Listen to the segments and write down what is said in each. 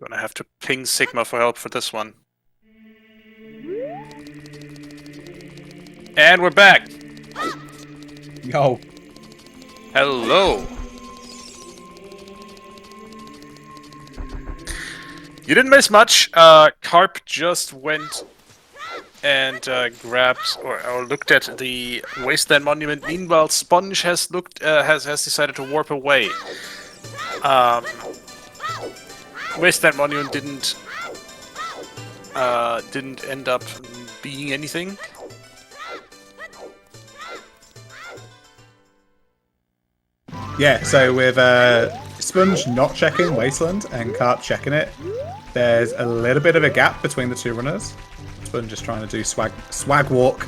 Gonna have to ping Sigma for help for this one. And we're back! Yo. Hello! You didn't miss much. Karp just went and grabbed or looked at the Wasteland Monument. Meanwhile, Sponge has has decided to warp away. Wasteland Monument didn't end up being anything. Yeah, so with Sponge not checking Wasteland and Karp checking it, there's a little bit of a gap between the two runners. Sponge is trying to do swag walk,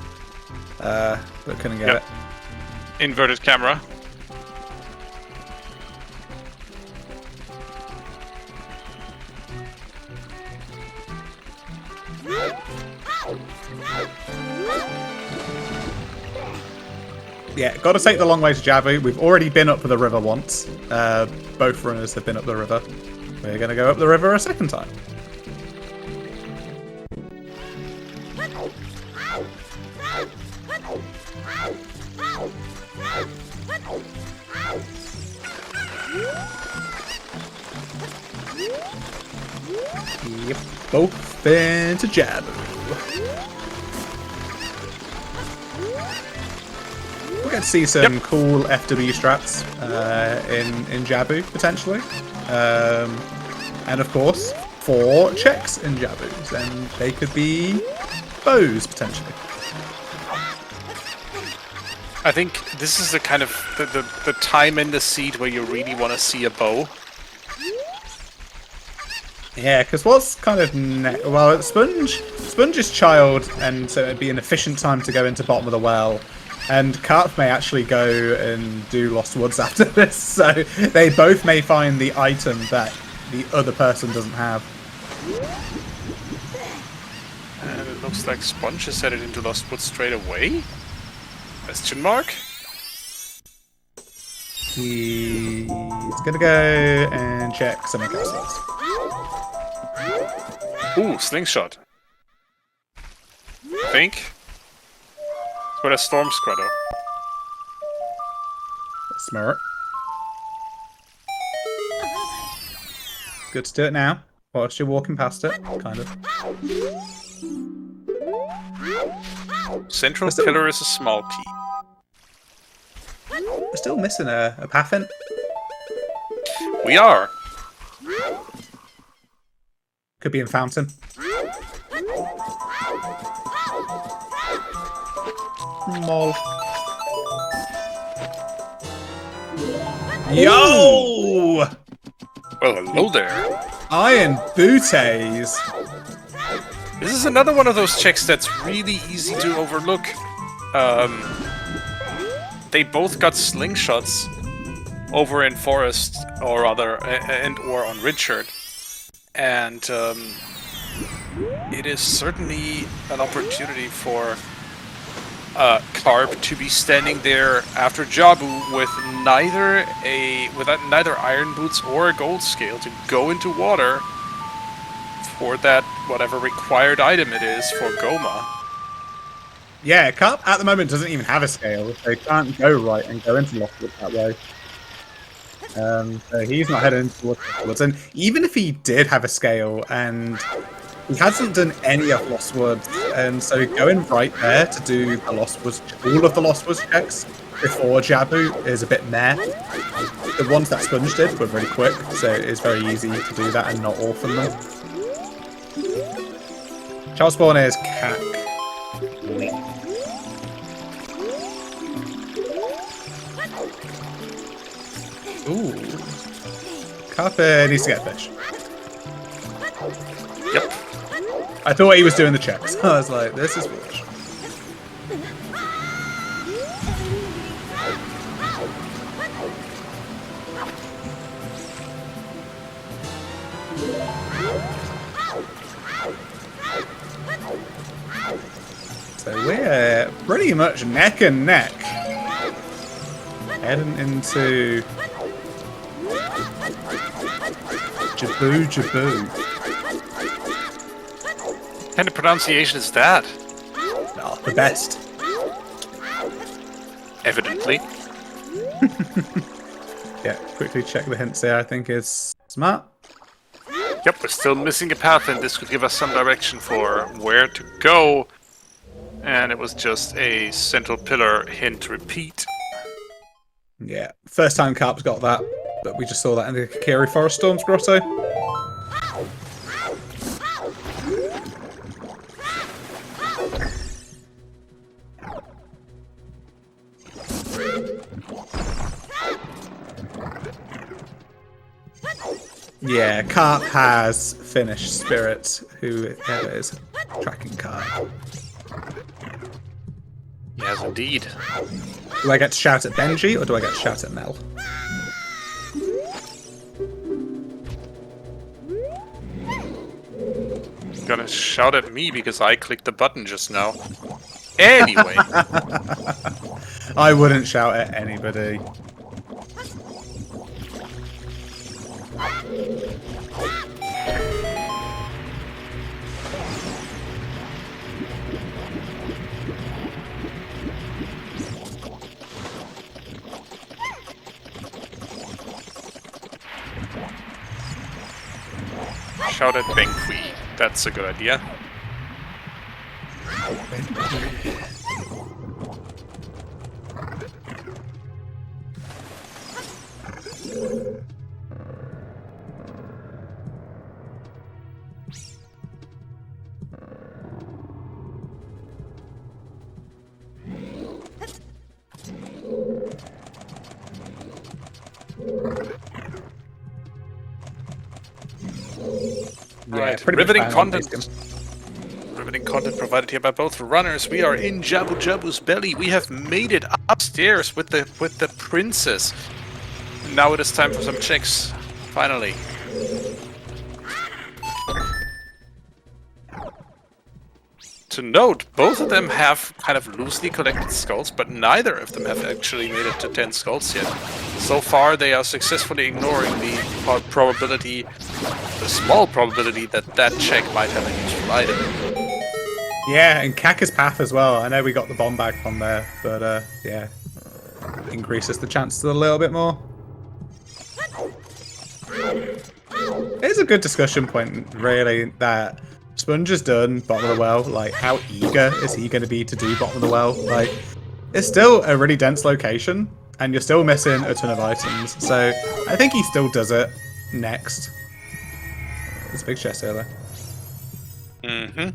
but couldn't get it. Inverted camera. Yeah, got to take the long way to Jabu. We've already been up the river once. Both runners have been up the river. We're going to go up the river a second time. Yep, both been to Jabu. We're going to see some cool FW strats in Jabu, potentially. And of course, 4 checks in Jabus, and they could be bows, potentially. I think this is the kind of the time in the seed where you really want to see a bow. Yeah, because what's kind of... well, Sponge is child, and so it'd be an efficient time to go into bottom of the well. And Karp may actually go and do Lost Woods after this, so they both may find the item that the other person doesn't have. And it looks like Sponge is headed into Lost Woods straight away? Question mark? He's gonna go and check some castles. Ooh, slingshot. I think. It's with a storm scrudder. Smart. Good to do it now. Whilst you're walking past it, kind of. Central pillar is a small key. We're still missing a Pathin. We are. Could be in Fountain. Mol. Yo! Well, hello there. Iron Booties. This is another one of those checks that's really easy to overlook. They both got slingshots over in Forest, or rather, or on Richard. And it is certainly an opportunity for Karp to be standing there after Jabu with neither iron boots or a gold scale to go into water for that whatever required item it is for Goma. Yeah, Karp at the moment doesn't even have a scale. They can't go right and go into Lost Woods that way. So he's not heading into Lost Woods. And even if he did have a scale and he hasn't done any of Lost Woods, and so going right there to do the Lost Woods, all of the Lost Woods checks before Jabu is a bit meh. The ones that Sponge did were really quick, so it's very easy to do that and not orphan them. Child spawn is Cack. Ooh. Karp needs to get a fish. Yep. I thought he was doing the checks. I was like, this is foolish. So we're pretty much neck and neck. Heading into Jaboo, jaboo. What kind of pronunciation is that? Oh, the best. Evidently. Yeah, quickly check the hints there, I think is smart. Yep, we're still missing a path, and this could give us some direction for where to go. And it was just a central pillar hint repeat. Yeah, first time Karp's got that, but we just saw that in the Kakiri Forest Storms Grotto. Yeah, Karp has finished Spirit, whoever is tracking Karp. Yes, indeed. Do I get to shout at Benji, or do I get to shout at Mel? Gonna shout at me because I clicked the button just now. Anyway. I wouldn't shout at anybody. Shout at Benqui. That's a good idea. Right, riveting content. Riveting content provided here by both runners. We are in Jabu Jabu's belly. We have made it upstairs with the princess. Now it is time for some checks. Finally. To note, both of them have kind of loosely collected skulls, but neither of them have actually made it to 10 skulls yet. So far, they are successfully ignoring the probability, the small probability that check might have a useful item. Yeah, and Kaka's Path as well. I know we got the bomb bag from there, but yeah, increases the chances a little bit more. It's a good discussion point, really, that Sponge is done, bottom of the well. Like, how eager is he going to be to do bottom of the well? Like, it's still a really dense location, and you're still missing a ton of items. So, I think he still does it next. There's a big chest here, though. Mm-hmm.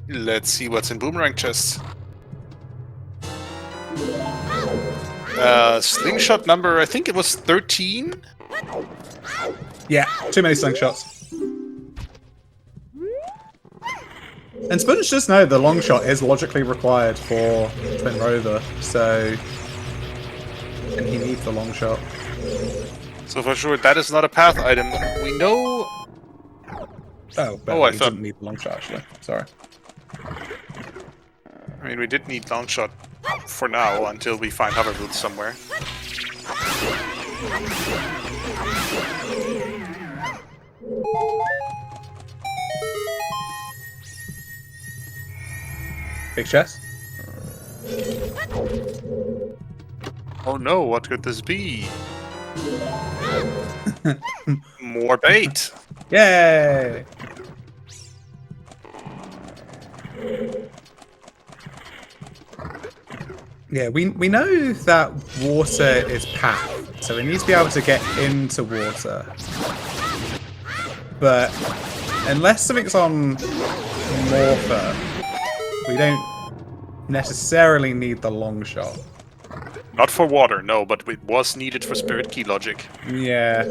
Let's see what's in boomerang chests. Slingshot number, I think it was 13? Yeah, too many slingshots. And Sponge does know the long shot is logically required for Twin Rover, so... And he needs the long shot. So for sure, that is not a path item. We know... Oh, but I he thought... didn't need the long shot, actually. Sorry. I mean, we did need long shot for now, until we find hover boots somewhere. Big chest? Oh no, what could this be? More bait! Yay! Yeah, we know that water is path, so we need to be able to get into water. But unless something's on Morpher, we don't necessarily need the long shot. Not for water, no, but it was needed for Spirit Key logic. Yeah.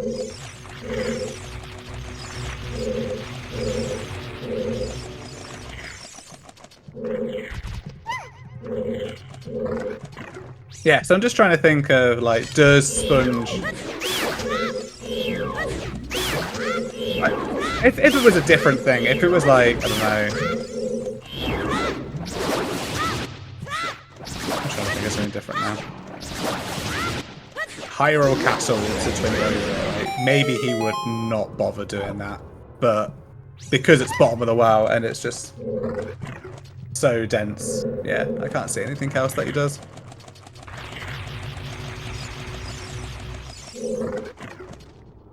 Yeah, so I'm just trying to think of, like, does Sponge... If it was a different thing, if it was like, I don't know... I'm trying to think of something different now. Hyrule Castle to Twin Right? Maybe he would not bother doing that. But because it's bottom of the well and it's just so dense, yeah, I can't see anything else that he does.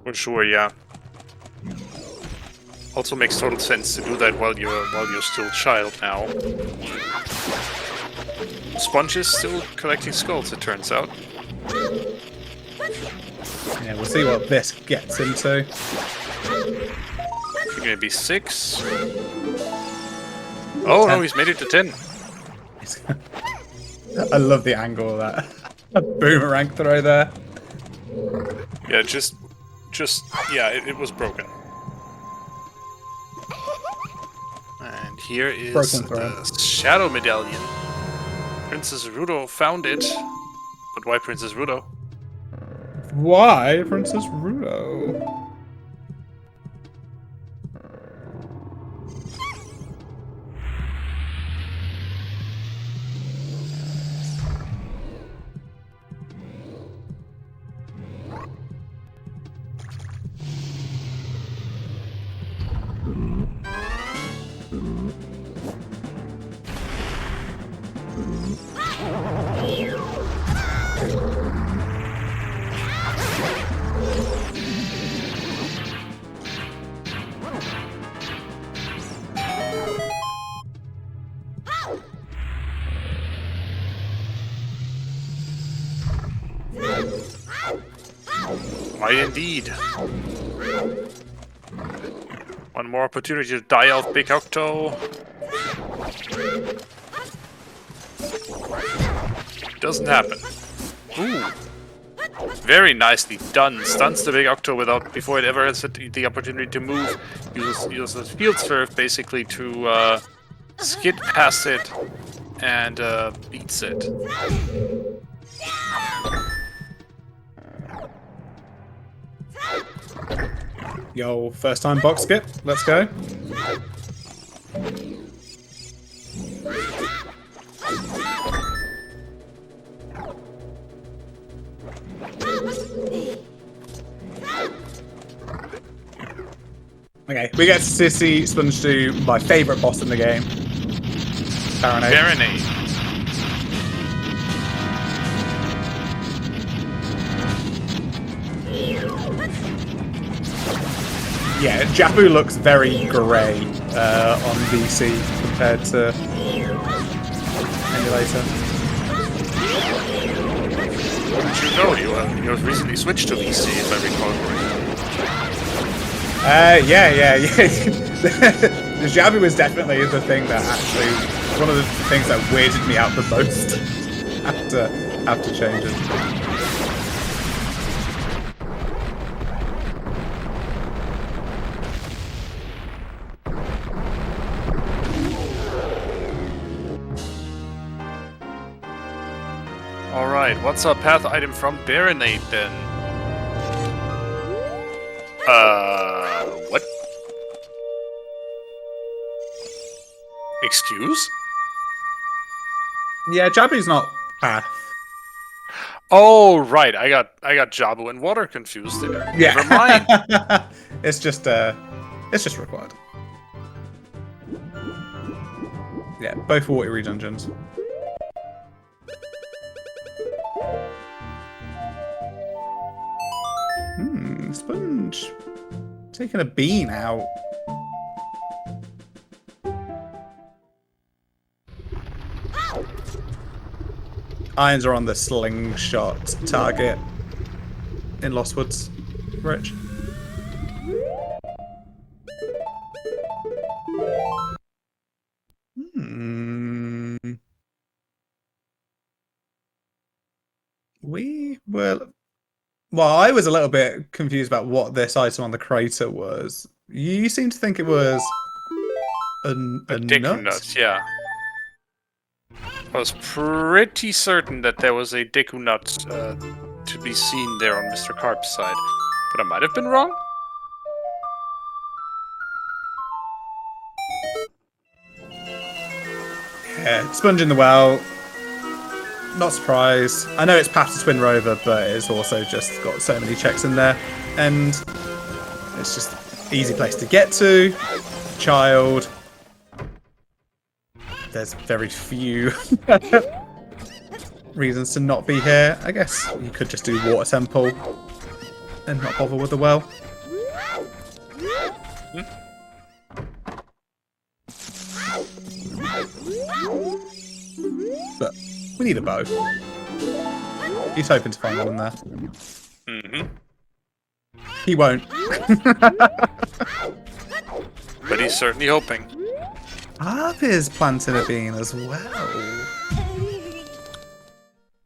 For sure, yeah. Also makes total sense to do that while you're still a child now. Sponge is still collecting skulls, it turns out. Yeah, we'll see what this gets into. Maybe 6. Oh no, he's made it to 10. I love the angle of that. A boomerang throw there. Yeah, yeah, it was broken. And here is the Shadow Medallion. Princess Rudo found it. But why Princess Rudo? Why Princess Rudo? Why indeed? One more opportunity to die off Big Octo. Doesn't happen. Ooh. Very nicely done. Stuns the Big Octo before it ever has the opportunity to move. Uses Field Surf basically to skid past it and beats it. Yo, first time box skip. Let's go. Okay, we get to see Sponge do my favourite boss in the game. Baronade. Yeah, Jabu looks very grey on VC compared to emulator. Did you know you have recently switched to VC, if I recall correctly? Yeah. The Jabu was definitely the thing that actually, one of the things that weirded me out the most after changing. Alright, what's our path item from Baronade then? What? Excuse? Yeah, Jabu's not path. Oh, right. I got Jabu and Water confused there. Yeah. Never mind. It's just required. Yeah, both watery dungeons. Sponge. Taking a bean out. Irons are on the slingshot target in Lost Woods. Rich. We were... Well, I was a little bit confused about what this item on the crater was. You seem to think it was a Deku nut, yeah. I was pretty certain that there was a Deku nut to be seen there on MisterKarp's side, but I might have been wrong. Yeah, Sponge in the well. not surprised. I know it's Path to Twin Rover, but it's also just got so many checks in there. And it's just an easy place to get to. Child. There's very few reasons to not be here. I guess you could just do Water Temple and not bother with the well. But we need a bow. He's hoping to find one in there. Mm-hmm. He won't. But he's certainly hoping. Harp is planting a bean as well.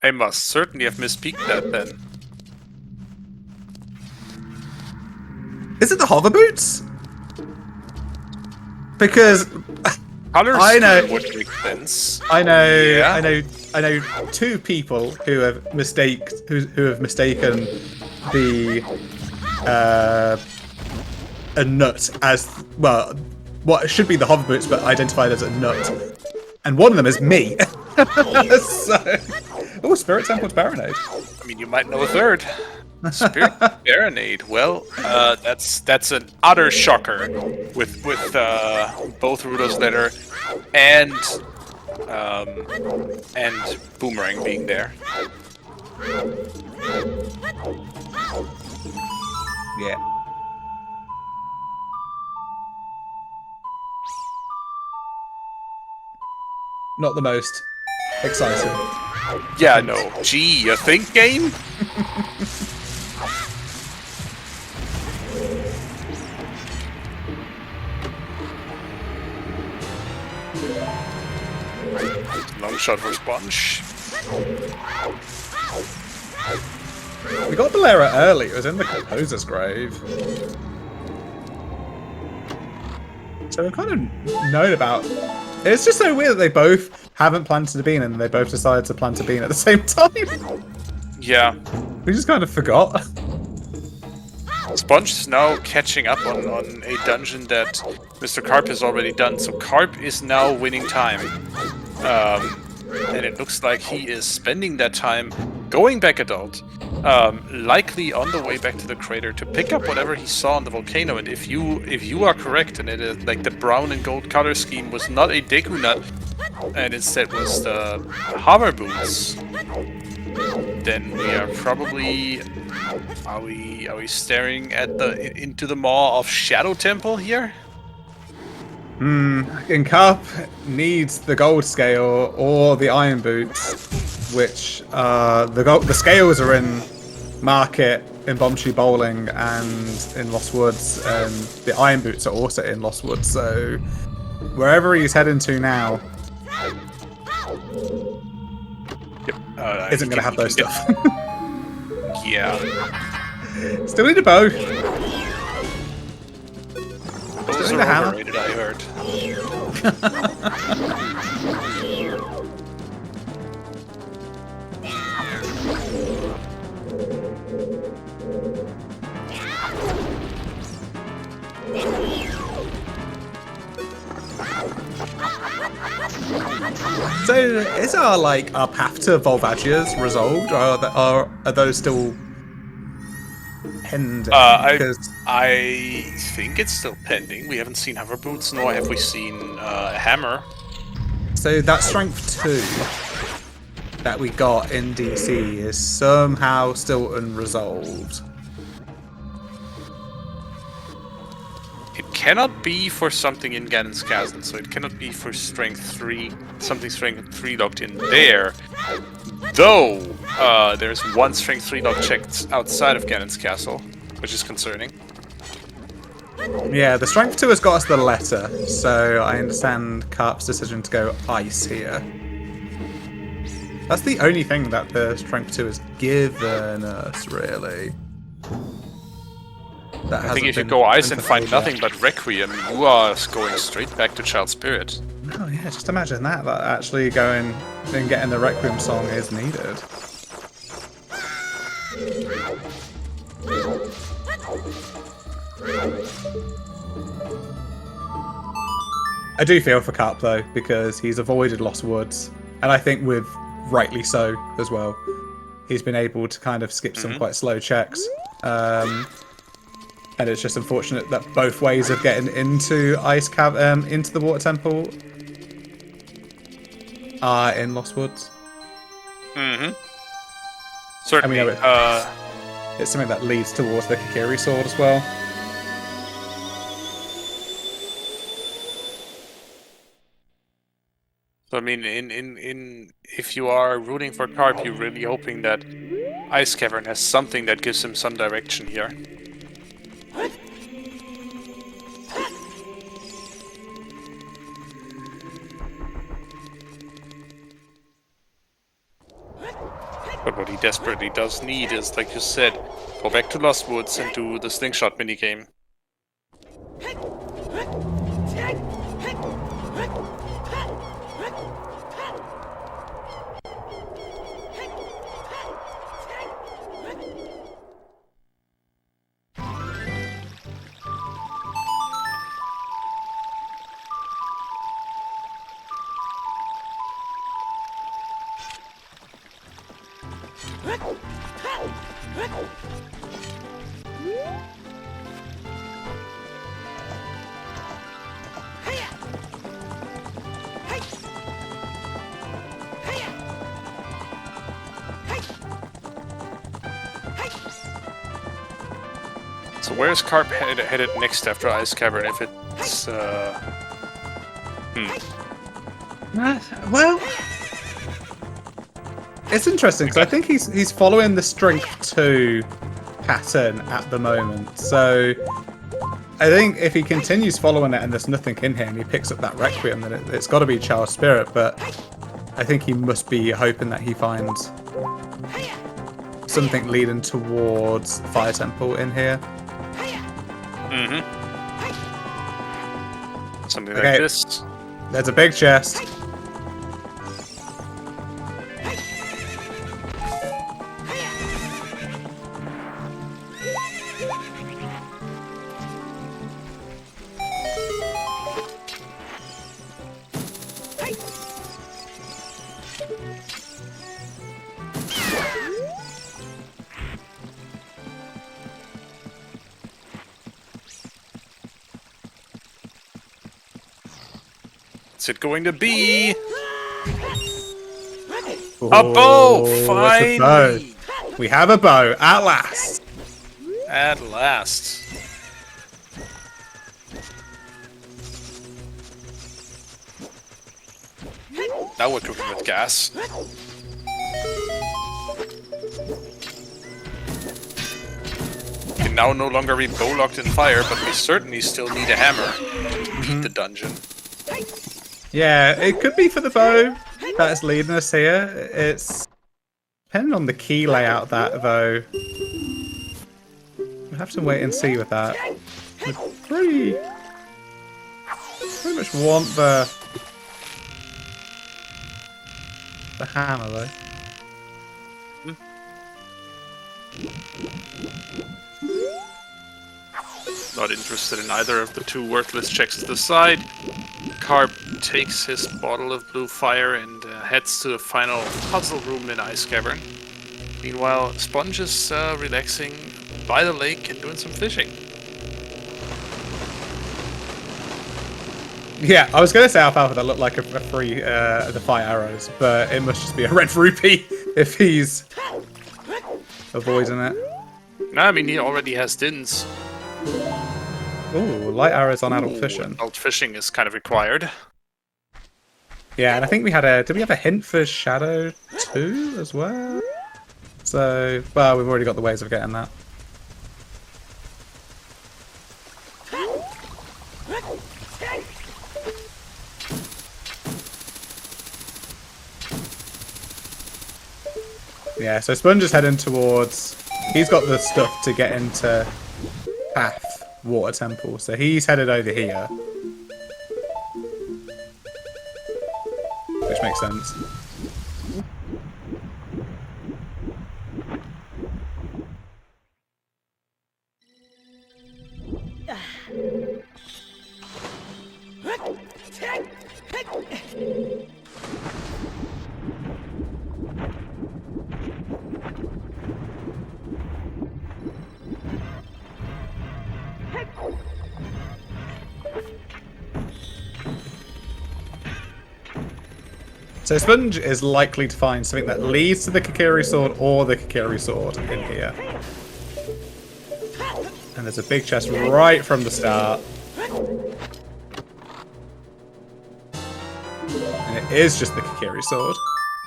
I must certainly have mispeaked that then. Is it the hover boots? Because Color I know. scheme would make sense. I know. Yeah. I know two people who have mistaken the a nut as well. What should be the hover boots, but identified as a nut, and one of them is me. So, oh, Spirit Temple Baronade. I mean, you might know a third. Spirit Baronade. Well, that's an utter shocker with both Rudo's letter and Boomerang being there. Yeah. Not the most exciting. Yeah, no. Gee, you think, game? Long shot for Sponge. We got Bolera early. It was in the composer's grave. So we've kind of known about... It's just so weird that they both haven't planted a bean and they both decided to plant a bean at the same time. Yeah. We just kind of forgot. Sponge is now catching up on a dungeon that MisterKarp has already done, so Karp is now winning time. And it looks like he is spending that time going back adult, likely on the way back to the crater to pick up whatever he saw on the volcano. And if you are correct, and it is like the brown and gold color scheme was not a Deku nut, and instead was the hover boots, then we are probably are we staring at into the maw of Shadow Temple here? And Karp needs the gold scale or the iron boots, which the scales are in Market, in Bombshoe Bowling, and in Lost Woods, and the iron boots are also in Lost Woods. So wherever he's heading to now, isn't going to have those stuff. Yeah. Still need a bow. Those Still need a are hammer. overrated, I heard. So is our path to Volvagia's resolved, or are those still pending? I think it's still pending. We haven't seen hover boots, nor have we seen a hammer. So that strength 2 that we got in DC is somehow still unresolved. It cannot be for something in Ganon's Castle, so it cannot be for strength 3, something strength 3 locked in there. Though, there's one strength 3 lock checked outside of Ganon's Castle, which is concerning. Yeah, the strength 2 has got us the letter, so I understand Karp's decision to go ice here. That's the only thing that the strength 2 has given us, really. I think if you go ice and find nothing but Requiem, you are going straight back to Child Spirit. Oh yeah, just imagine that actually going and getting the Requiem song is needed. I do feel for Karp though, because he's avoided Lost Woods, and I think with rightly so as well. He's been able to kind of skip some quite slow checks. And it's just unfortunate that both ways of getting into into the water temple are in Lost Woods. Certainly. And we know it's something that leads towards the Kikiri sword as well. So I mean, if you are rooting for Karp, you're really hoping that Ice Cavern has something that gives him some direction here. But what he desperately does need is, like you said, go back to Lost Woods and do the slingshot minigame. So where's Karp headed next after Ice Cavern? If it's Well, it's interesting because I think he's following the strength 2 pattern at the moment. So I think if he continues following it and there's nothing in here and he picks up that Requiem, then it's got to be Child Spirit. But I think he must be hoping that he finds something leading towards the Fire Temple in here. Something like this. There's a big chest. What's it going to be? Ooh, A bow! it's a Finally! bow. We have a bow, at last! At last. Now we're cooking with gas. We can now no longer be bow locked in fire, but we certainly still need a hammer to beat the dungeon. Yeah, it could be for the bow that is leading us here. It's depending on the key layout that though. We'll have to wait and see with that. We pretty much want the hammer though. Not interested in either of the two worthless checks to the side. Karp takes his bottle of blue fire and heads to the final puzzle room in Ice Cavern. Meanwhile, Sponge is relaxing by the lake and doing some fishing. Yeah, I was going to say alfalfa that looked like a free the fire arrows, but it must just be a red rupee if he's avoiding it. No, I mean he already has dins. Ooh, light arrows on adult fishing. Adult fishing is kind of required. Yeah, and I think we had did we have a hint for Shadow 2 as well? So, well, we've already got the ways of getting that. Yeah, so Sponge is heading towards... He's got the stuff to get into Path Water Temple, so he's headed over here. Which makes sense. So Sponge is likely to find something that leads to the Kikiri sword or the Kikiri sword in here. And there's a big chest right from the start. And it is just the Kikiri sword.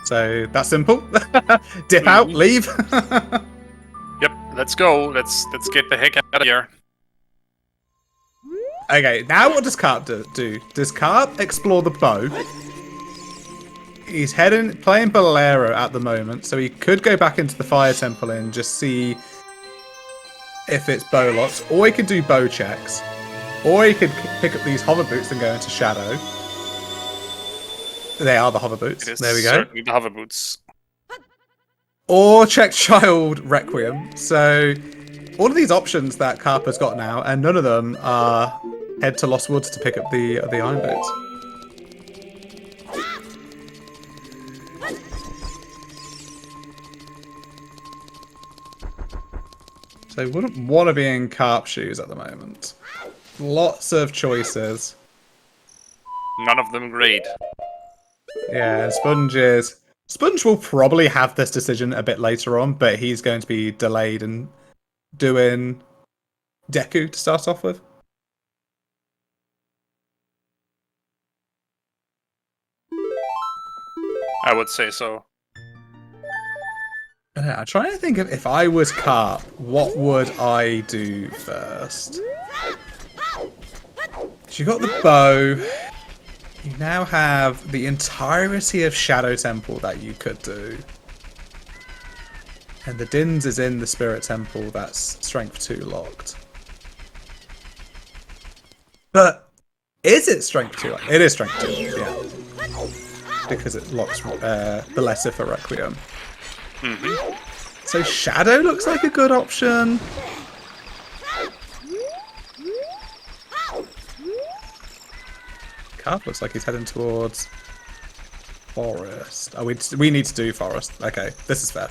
So that's simple. Dip out, leave. Yep, let's go. Let's get the heck out of here. Okay, now what does Karp do? Does Karp explore the bow? He's playing Bolero at the moment, so he could go back into the Fire Temple and just see if it's bow locked, or he could do bow checks, or he could pick up these hover boots and go into Shadow. They are the hover boots. There we go. Certainly the hover boots. Or check Child Requiem. So all of these options that Karp has got now, and none of them are head to Lost Woods to pick up the iron boots. So wouldn't want to be in Karp shoes at the moment. Lots of choices. None of them great. Yeah, Sponge will probably have this decision a bit later on, but he's going to be delayed and doing Deku to start off with. I would say so. I'm trying to think of if I was Karp, what would I do first? So you got the bow. You now have the entirety of Shadow Temple that you could do. And the Dins is in the Spirit Temple that's Strength 2 locked. But is it Strength 2? It is Strength 2, yeah. Because it locks the lesser for Requiem. Mm-hmm. So Shadow looks like a good option. Karp looks like he's heading towards Forest. Oh, we need to do Forest. Okay, this is fair.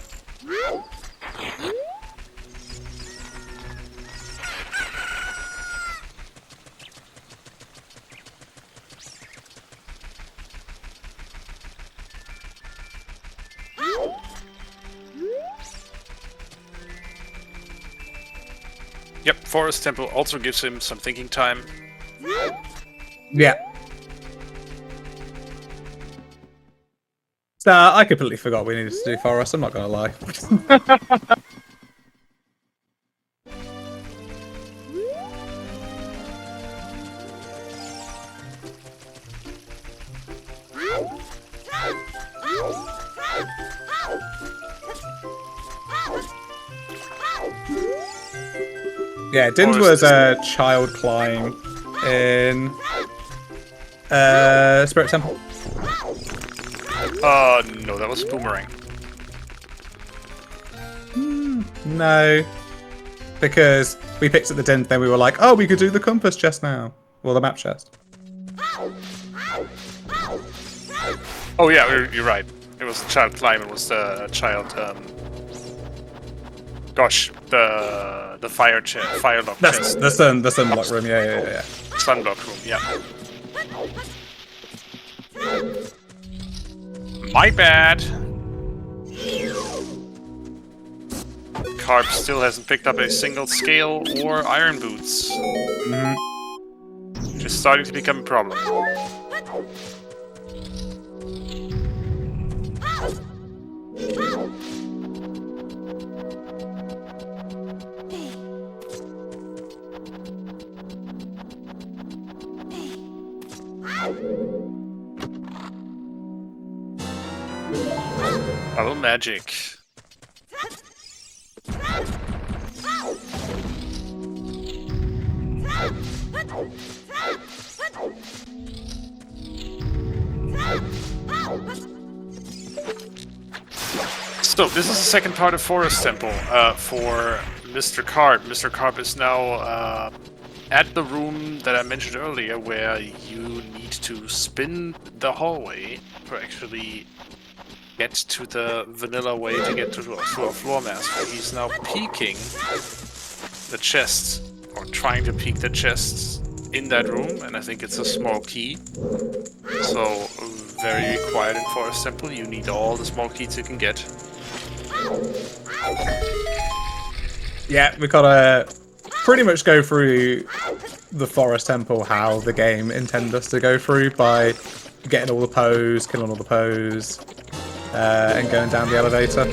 Yep, Forest Temple also gives him some thinking time. Yeah. I completely forgot we needed to do Forest, I'm not gonna lie. Yeah, Dins was a child clawing in Spirit Temple. No, that was Boomerang. No. Because we picked at the Dins, then we were like, oh, we could do the compass chest now. Well, the map chest. Oh yeah, you're right. It was the child climb, it was the child, gosh, the fire lock chest. The sunblock room, yeah. Sunblock room, yeah. My bad. Karp still hasn't picked up a single scale or iron boots. Which is starting to become a problem. Bubble magic. So, this is the second part of Forest Temple for MisterKarp. MisterKarp is now at the room that I mentioned earlier where you need to spin the hallway to actually get to the vanilla way to get to a floor master. He's now peeking the chest, or trying to peek the chest in that room, and I think it's a small key. So very required in Forest Temple. You need all the small keys you can get. Yeah, we gotta pretty much go through the Forest Temple how the game intended us to go through, by getting all the Poes, killing all the Poes, and going down the elevator.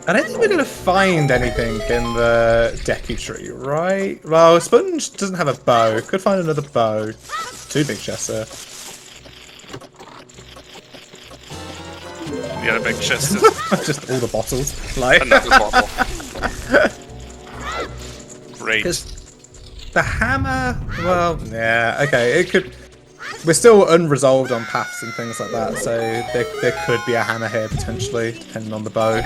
I don't think we're going to find anything in the Deku Tree, right? Well, Sponge doesn't have a bow. Could find another bow. 2 big chests there. The other big chest is just all the bottles. Like another bottle. Great. The hammer, well, yeah, okay, it could... We're still unresolved on paths and things like that, so there could be a hammer here, potentially, depending on the bow.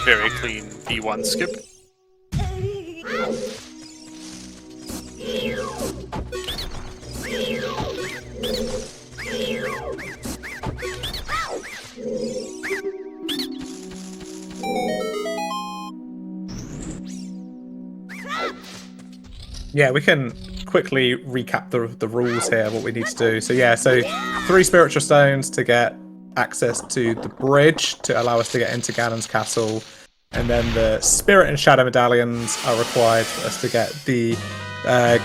Very clean B1 skip. Yeah, we can quickly recap the rules here, what we need to do. So yeah, so 3 spiritual stones to get access to the bridge to allow us to get into Ganon's castle, and then the spirit and shadow medallions are required for us to get the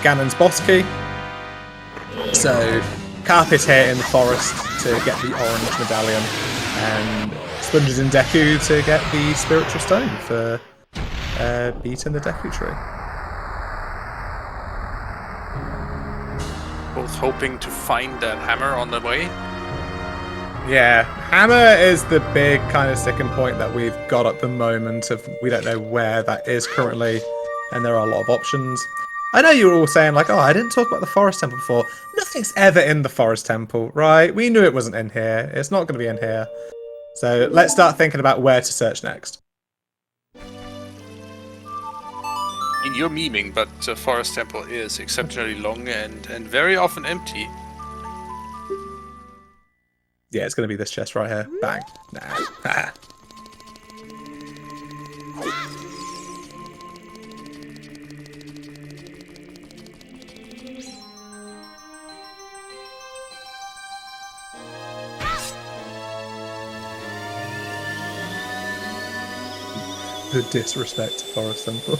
Ganon's boss key. So Karp is here in the forest to get the orange medallion, and Sponge is in Deku to get the spiritual stone for beating the Deku Tree. Both hoping to find that hammer on the way. Yeah, hammer is the big kind of sticking point that we've got at the moment. We don't know where that is currently, and there are a lot of options. I know you were all saying like, oh, I didn't talk about the Forest Temple before. Nothing's ever in the Forest Temple, right? We knew it wasn't in here. It's not going to be in here. So let's start thinking about where to search next. You're memeing, but Forest Temple is exceptionally long and very often empty. Yeah, it's going to be this chest right here. Bang. Nah. Ah. The disrespect to Forest Temple.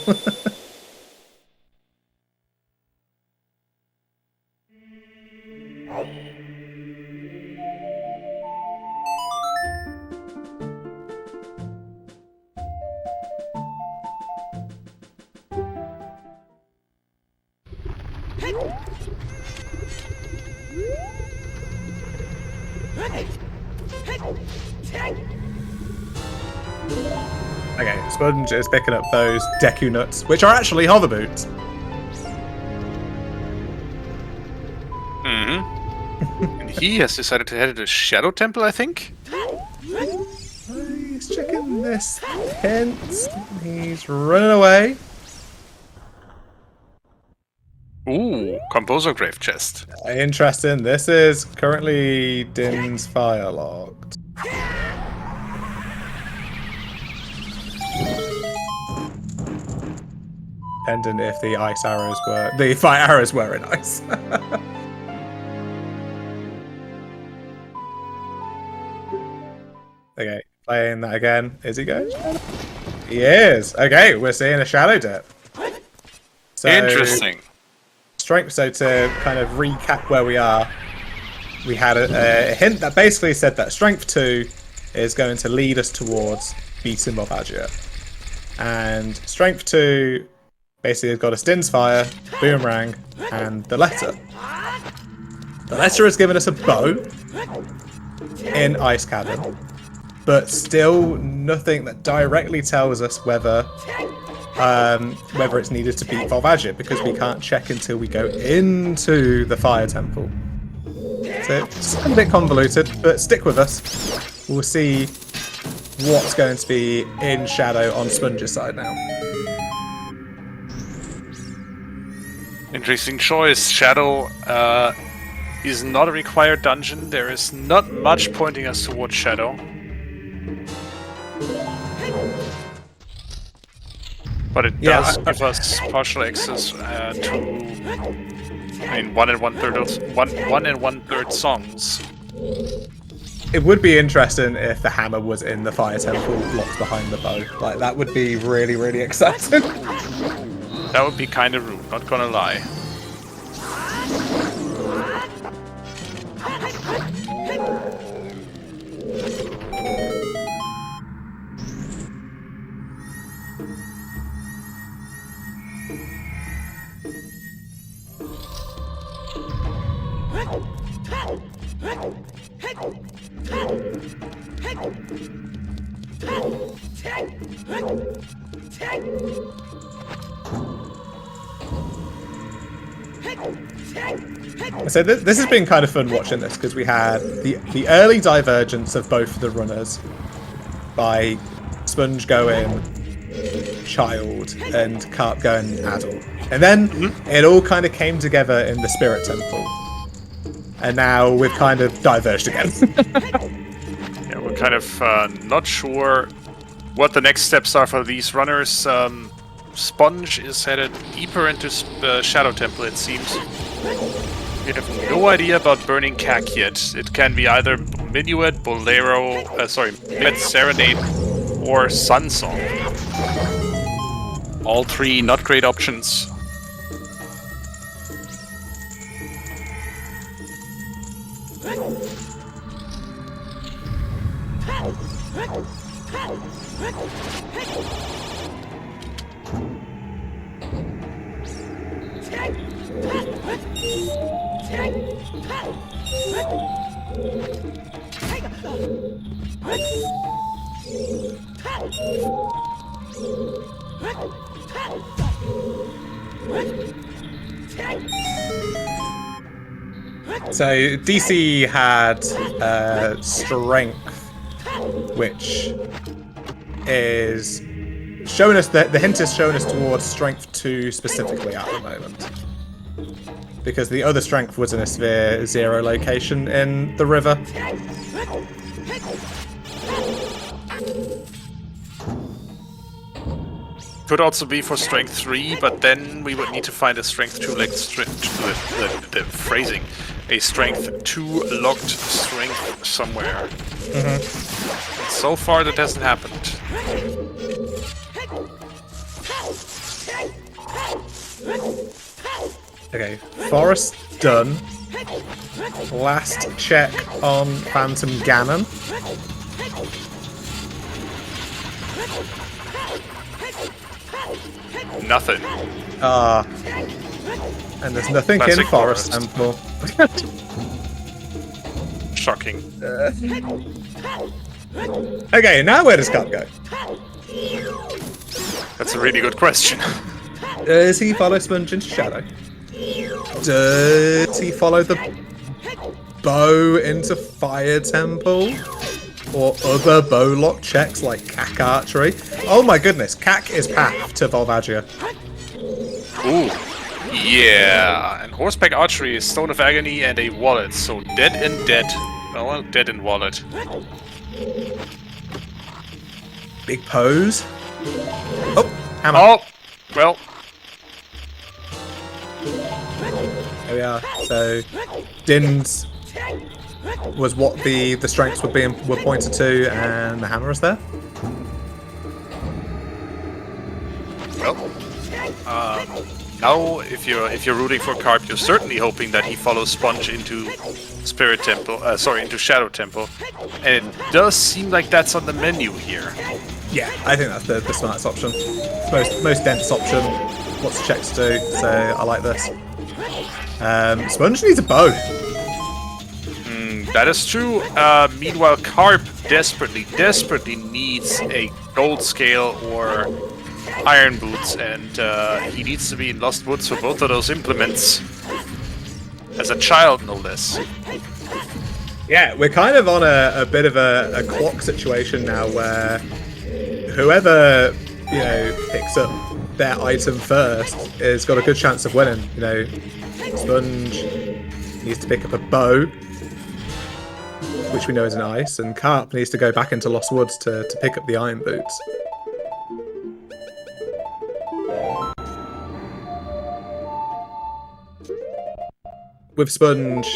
Okay, Sponge is picking up those Deku nuts, which are actually hover boots. And he has decided to head to the Shadow Temple, I think? He's checking this hint. He's running away. Ooh, Composer Grave Chest. Interesting. This is currently Din's fire locked. Depending if the fire arrows were in ice. Okay, playing that again. Is he going? He is. Okay, we're seeing a shadow dip. So, Interesting. Strength. So to kind of recap where we are, we had a hint that basically said that Strength 2 is going to lead us towards beating Mob Adjure. And Strength 2 basically has got a Stin's Fire, Boomerang, and the Letter. The Letter has given us a bow in Ice Cavern, but still nothing that directly tells us whether it's needed to beat Volvagia, because we can't check until we go into the Fire Temple. So it's a bit convoluted, but stick with us. We'll see what's going to be in Shadow on Sponge's side now. Interesting choice. Shadow is not a required dungeon. There is not much pointing us towards Shadow. But it does give us partial access to, I mean, 1 1/3 songs. It would be interesting if the hammer was in the fire temple, blocked behind the bow. Like, that would be really, really exciting. That would be kind of rude, not gonna lie. So this has been kind of fun watching this, because we had the early divergence of both of the runners by Sponge going child and Karp going adult. And then it all kind of came together in the Spirit Temple. And now we've kind of diverged again. Yeah, we're kind of not sure what the next steps are for these runners. Sponge is headed deeper into Shadow Temple, it seems. We have no idea about Burning Cack yet. It can be either Minuet, Bolero, Minuet, Serenade, or Sun Song. All three not great options. So DC had strength, which is showing us that the hint is showing us towards strength 2 specifically at the moment, because the other strength was in a sphere 0 location in the river. Could also be for strength 3, but then we would need to find a strength 2 like the phrasing. A strength 2 locked strength somewhere. So far that hasn't happened. Okay, Forest done. Last check on Phantom Ganon. Nothing. And there's nothing Classic in Forest Forest. Temple. Shocking. Okay, now where does Karp go? That's a really good question. Does he follow Sponge into Shadow? Does he follow the bow into Fire Temple? Or other bow lock checks like Cack Archery? Oh my goodness, Cack is path to Volvagia. Ooh. Yeah. And Horseback Archery is Stone of Agony and a wallet. So dead and dead. Well, dead and wallet. Big pose. Oh, hammer. Oh! Well. There we are. So, Din's was what the strengths were pointed to, and the hammer is there. Well. Now, if you're rooting for Karp, you're certainly hoping that he follows Sponge into Spirit Temple. Into Shadow Temple, and it does seem like that's on the menu here. Yeah, I think that's the smartest option. It's most dense option. Lots of checks to do, so I like this. Sponge needs a bow. That is true. Meanwhile, Karp desperately needs a gold scale or iron boots, and he needs to be in Lost Woods for both of those implements. As a child, no less. Yeah, we're kind of on a bit of a clock situation now, where whoever picks up their item first has got a good chance of winning. You know, Sponge needs to pick up a bow, which we know is an ice, and Karp needs to go back into Lost Woods to pick up the iron boots. With Sponge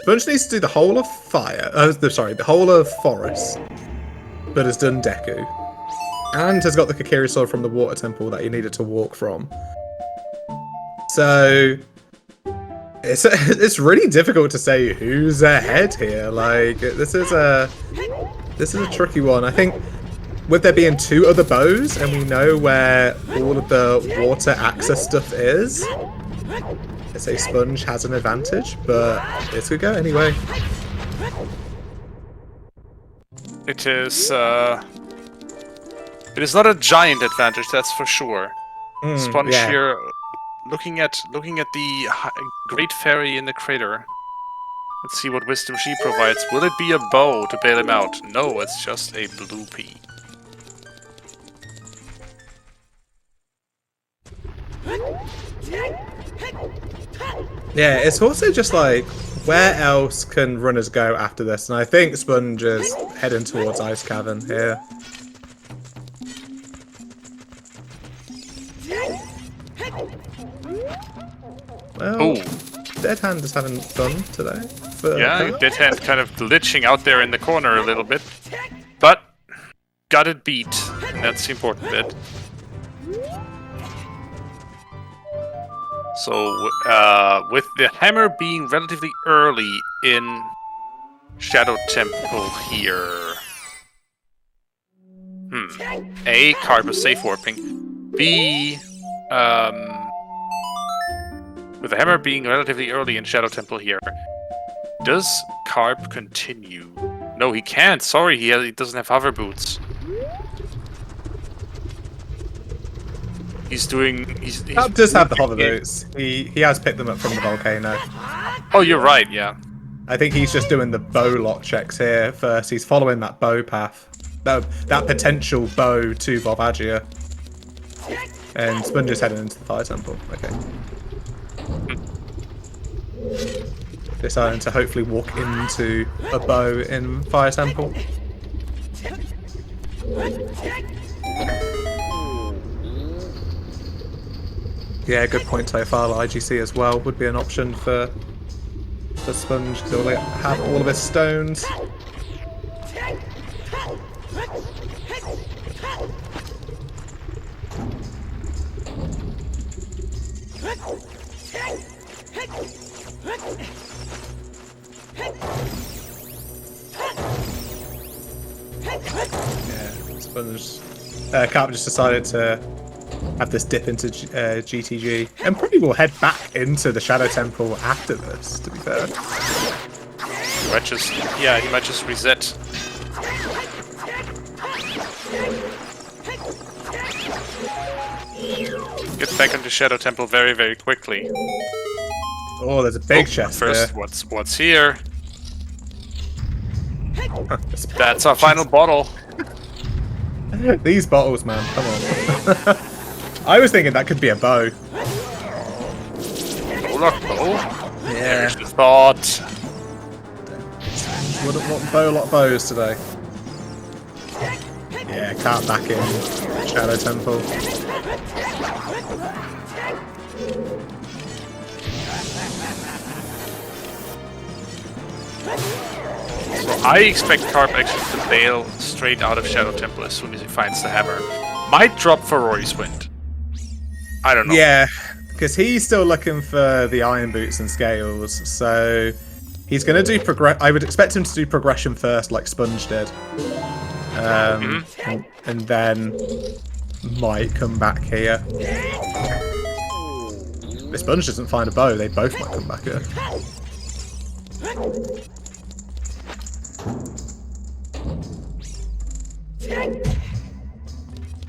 needs to do the whole of fire. The whole of forest, but has done Deku, and has got the Kokiri sword from the water temple that he needed to walk from. So it's really difficult to say who's ahead here. Like this is a tricky one. I think with there being 2 other bows, and we know where all of the water access stuff is, I say Sponge has an advantage, but it's gonna go anyway. It is not a giant advantage, that's for sure. Sponge here, looking at the Great Fairy in the crater. Let's see what wisdom she provides. Will it be a bow to bail him out? No, it's just a blue pea. Yeah, it's also just like, where else can runners go after this? And I think Sponge is heading towards Ice Cavern here. Well, Dead Hand is having fun today. Yeah, Dead Hand kind of glitching out there in the corner a little bit. But, got it beat. That's the important bit. So, with the hammer being relatively early in Shadow Temple here. A, Karp is safe warping. B, with the hammer being relatively early in Shadow Temple here, does Karp continue? No, he can't. Sorry, he doesn't have hover boots. He's Karp does have the hover boots. He has picked them up from the volcano. Oh, you're right, yeah. I think he's just doing the bow lock checks here first. He's following that bow path. That potential bow to Volvagia. And Sponge is heading into the Fire Temple. Okay. Deciding to hopefully walk into a bow in Fire Temple. Yeah, good point so far. IGC as well would be an option for Sponge, because he'll have all of his stones. Yeah, Sponge. Karp just decided to have this dip into GTG, and probably will head back into the Shadow Temple after this, to be fair. He might just reset. Get back into Shadow Temple very, very quickly. Oh, there's a big chest first, there. What's here? That's our final bottle. These bottles, man, come on. I was thinking that could be a bow. Bow? Yeah. There's the thought. Wouldn't want bow bows today. Yeah, Karp back in Shadow Temple. So I expect Karp actually to bail straight out of Shadow Temple as soon as he finds the hammer. Might drop for Rory's Wind. I don't know. Yeah, because he's still looking for the iron boots and scales, so he's going to do I would expect him to do progression first, like Sponge did, and then might come back here. If Sponge doesn't find a bow, they both might come back here.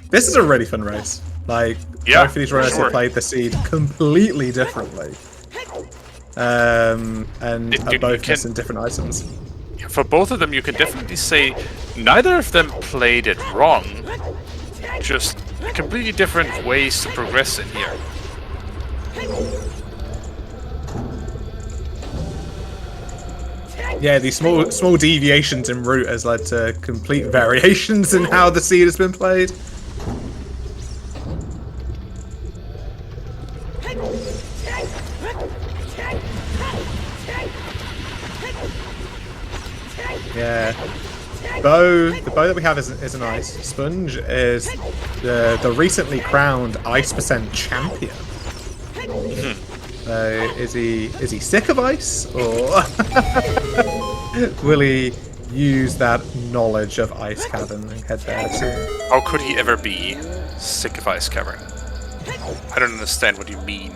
This is a really fun race. Like, both of these runners have played the seed completely differently. And are both missing different items. For both of them, you can definitely say neither of them played it wrong. Just completely different ways to progress in here. Yeah, these small deviations in route has led to complete variations in how the seed has been played. Yeah. The bow that we have is an ice. Sponge is the recently crowned ice percent champion. So is he sick of ice, or will he use that knowledge of Ice Cavern and head there soon? How could he ever be sick of Ice Cavern? I don't understand what you mean.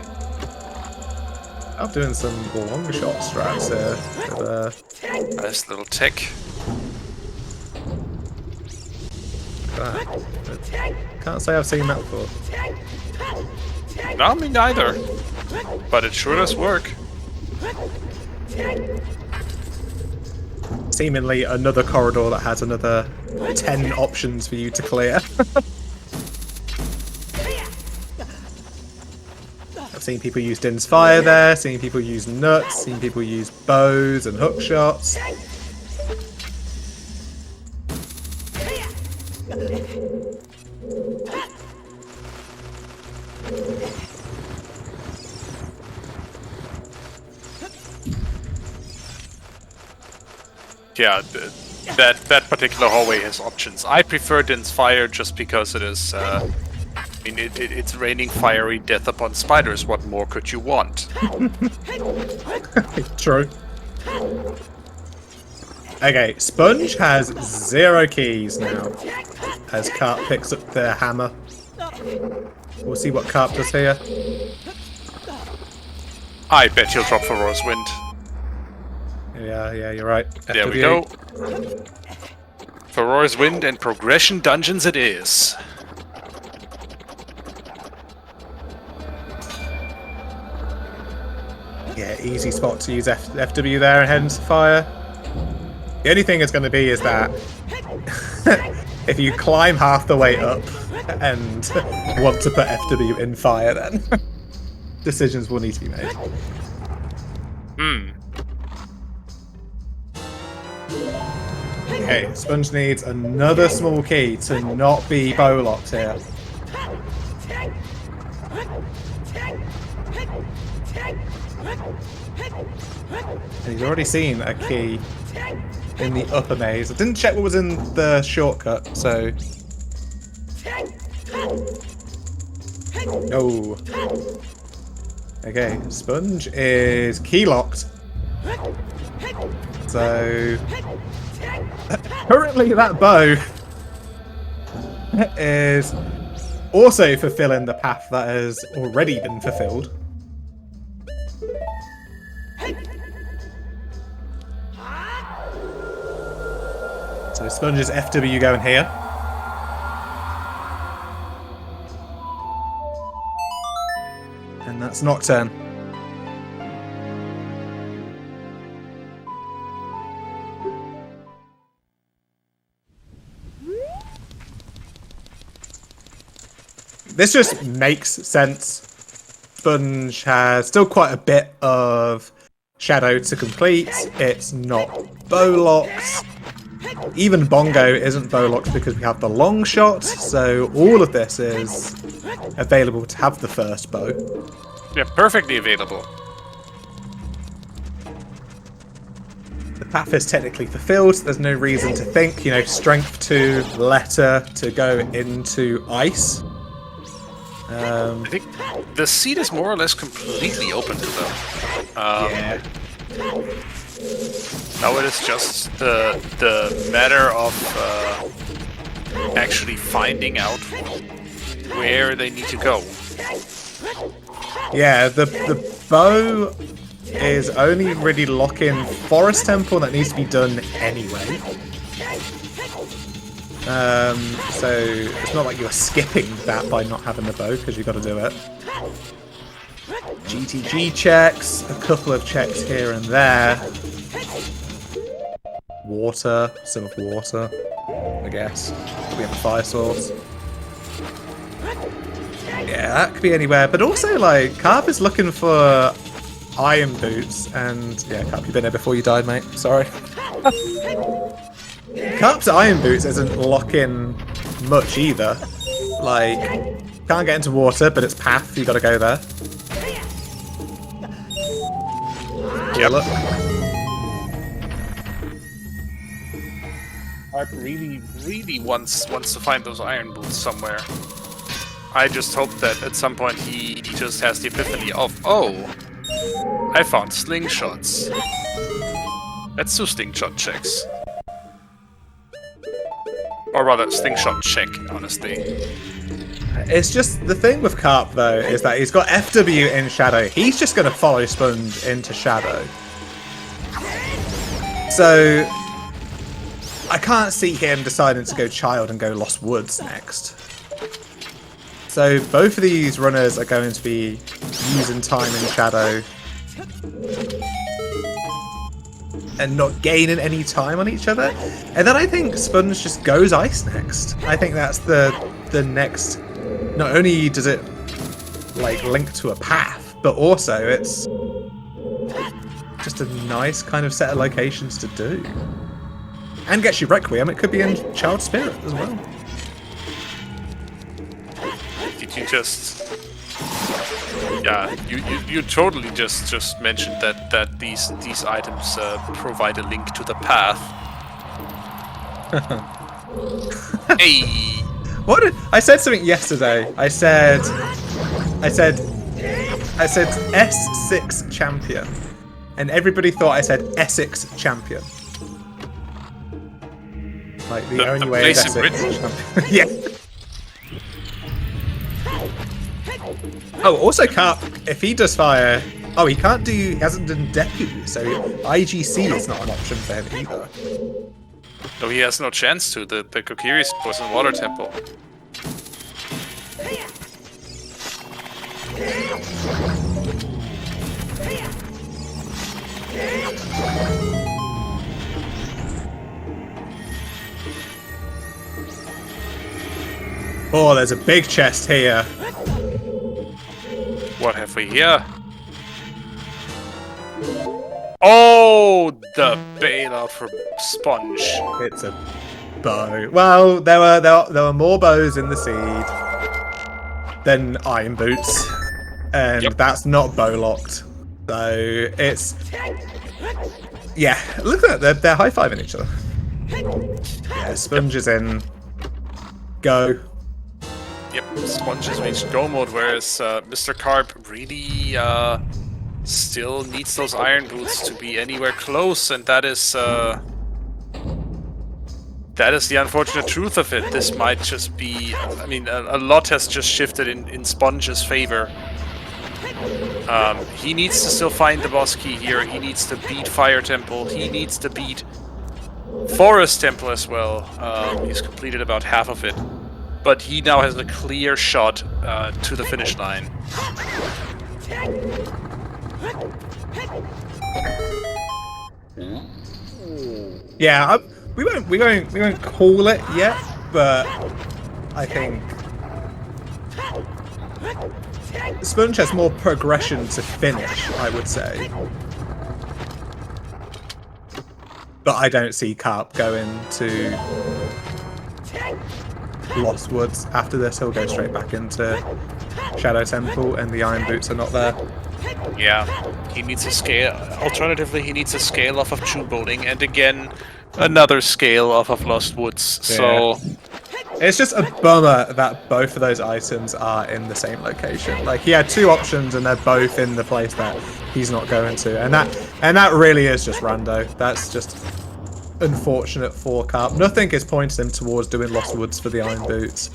I'm doing some long shot strats here. Nice little tick. Can't say I've seen that before. No, me neither. But it sure does work. Seemingly another corridor that has another 10 options for you to clear. I've seen people use Din's Fire there, seen people use nuts, seen people use bows and hook shots. Yeah, that particular hallway has options. I prefer Din's Fire just because it is, I mean, it's raining fiery death upon spiders. What more could you want? True. Okay, Sponge has 0 keys now, as Karp picks up the hammer. We'll see what Karp does here. I bet he'll drop Furor's Wind. Yeah, you're right. There we go. Furor's Wind and Progression Dungeons it is. Yeah, easy spot to use FW there and head into fire. The only thing it's going to be is that if you climb half the way up and want to put FW in fire, then decisions will need to be made. Okay, Sponge needs another small key to not be bow locked here. And he's already seen a key in the upper maze. I didn't check what was in the shortcut, so... No. Okay, Sponge is key locked. So... currently that bow is also fulfilling the path that has already been fulfilled. So Sponge's FW going here. And that's Nocturne. This just makes sense. Sponge has still quite a bit of shadow to complete. It's not bow locked. Even Bongo isn't bow locked because we have the long shot, so all of this is available to have the first bow. Yeah, perfectly available. The path is technically fulfilled, so there's no reason to think, you know, strength 2, letter to go into ice. I think the seat is more or less completely open to them. Yeah. Now it is just the matter of actually finding out where they need to go. Yeah, the bow is only really locking Forest Temple that needs to be done anyway. So it's not like you're skipping that by not having the bow, because you've got to do it. GTG checks, a couple of checks here and there. Water, some of water, I guess. We have a fire source. Yeah, that could be anywhere. But also, like, Carp is looking for iron boots, and yeah, Carp, you've been there before you died, mate. Sorry. Carp's iron boots isn't locking much either. Like, can't get into water, but it's path. You got to go there. Yep. Look. Carp really wants to find those iron boots somewhere. I just hope that at some point he just has the epiphany of, oh, I found slingshots. Let's do slingshot checks. Or rather, slingshot check, honestly. It's just the thing with Carp though is that he's got FW in Shadow. He's just going to follow Sponge into Shadow. So I can't see him deciding to go Child and go Lost Woods next. So both of these runners are going to be using time in Shadow and not gaining any time on each other. And then I think Sponge just goes Ice next. I think that's the next. Not only does it like link to a path, but also it's just a nice kind of set of locations to do. And gets you Requiem. It could be in Child Spirit as well. Did you just... Yeah, you totally just mentioned that these items provide a link to the path. Hey! What did, I said something yesterday. I said S6 champion. And everybody thought I said Essex champion. Like the only way is Essex champion. Yeah. Oh, also Carp, if he does fire... Oh, he can't do... He hasn't done Deku, so IGC is not an option for him either. No, he has no chance to. The Kokiri was in Water Temple. Oh, there's a big chest here. What have we here? Oh, the bailout for Sponge. It's a bow. Well, there were more bows in the seed than iron boots, and that's not bow locked. So it's yeah. Look at that. They're high fiving each other. Yeah, Sponge is in go. Yep, Sponge has reached go mode, whereas MisterKarp really still needs those iron boots to be anywhere close, and that is the unfortunate truth of it. This might just be, I mean, a lot has just shifted in Sponge's favor. He needs to still find the boss key here. He needs to beat Fire Temple. He needs to beat Forest Temple as well. He's completed about half of it. But he now has a clear shot to the finish line. Yeah, we won't call it yet, but I think Sponge has more progression to finish, I would say. But I don't see Carp going to Lost Woods after this. He'll go straight back into Shadow Temple, and the iron boots are not there. Yeah, he needs to scale. Alternatively, he needs to scale off of True Boating, and again, another scale off of Lost Woods. Yeah. So it's just a bummer that both of those items are in the same location. Like, he had two options, and they're both in the place that he's not going to, and that really is just rando. That's just unfortunate for Carp. Nothing is pointing him towards doing Lost Woods for the iron boots,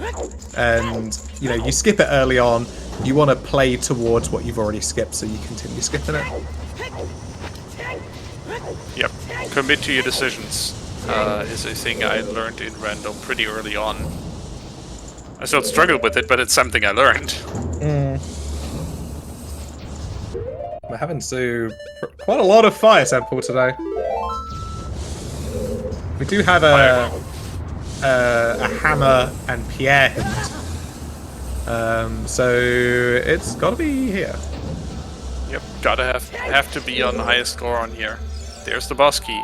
and you know, you skip it early on. You want to play towards what you've already skipped, so you continue skipping it. Yep, commit to your decisions is a thing I learned in random pretty early on. I still struggle with it, but it's something I learned. We're having to do quite a lot of Fire Temple today. We do have a hammer and Pierre hint So it's got to be here. Yep, gotta have to be on the highest score on here. There's the boss key.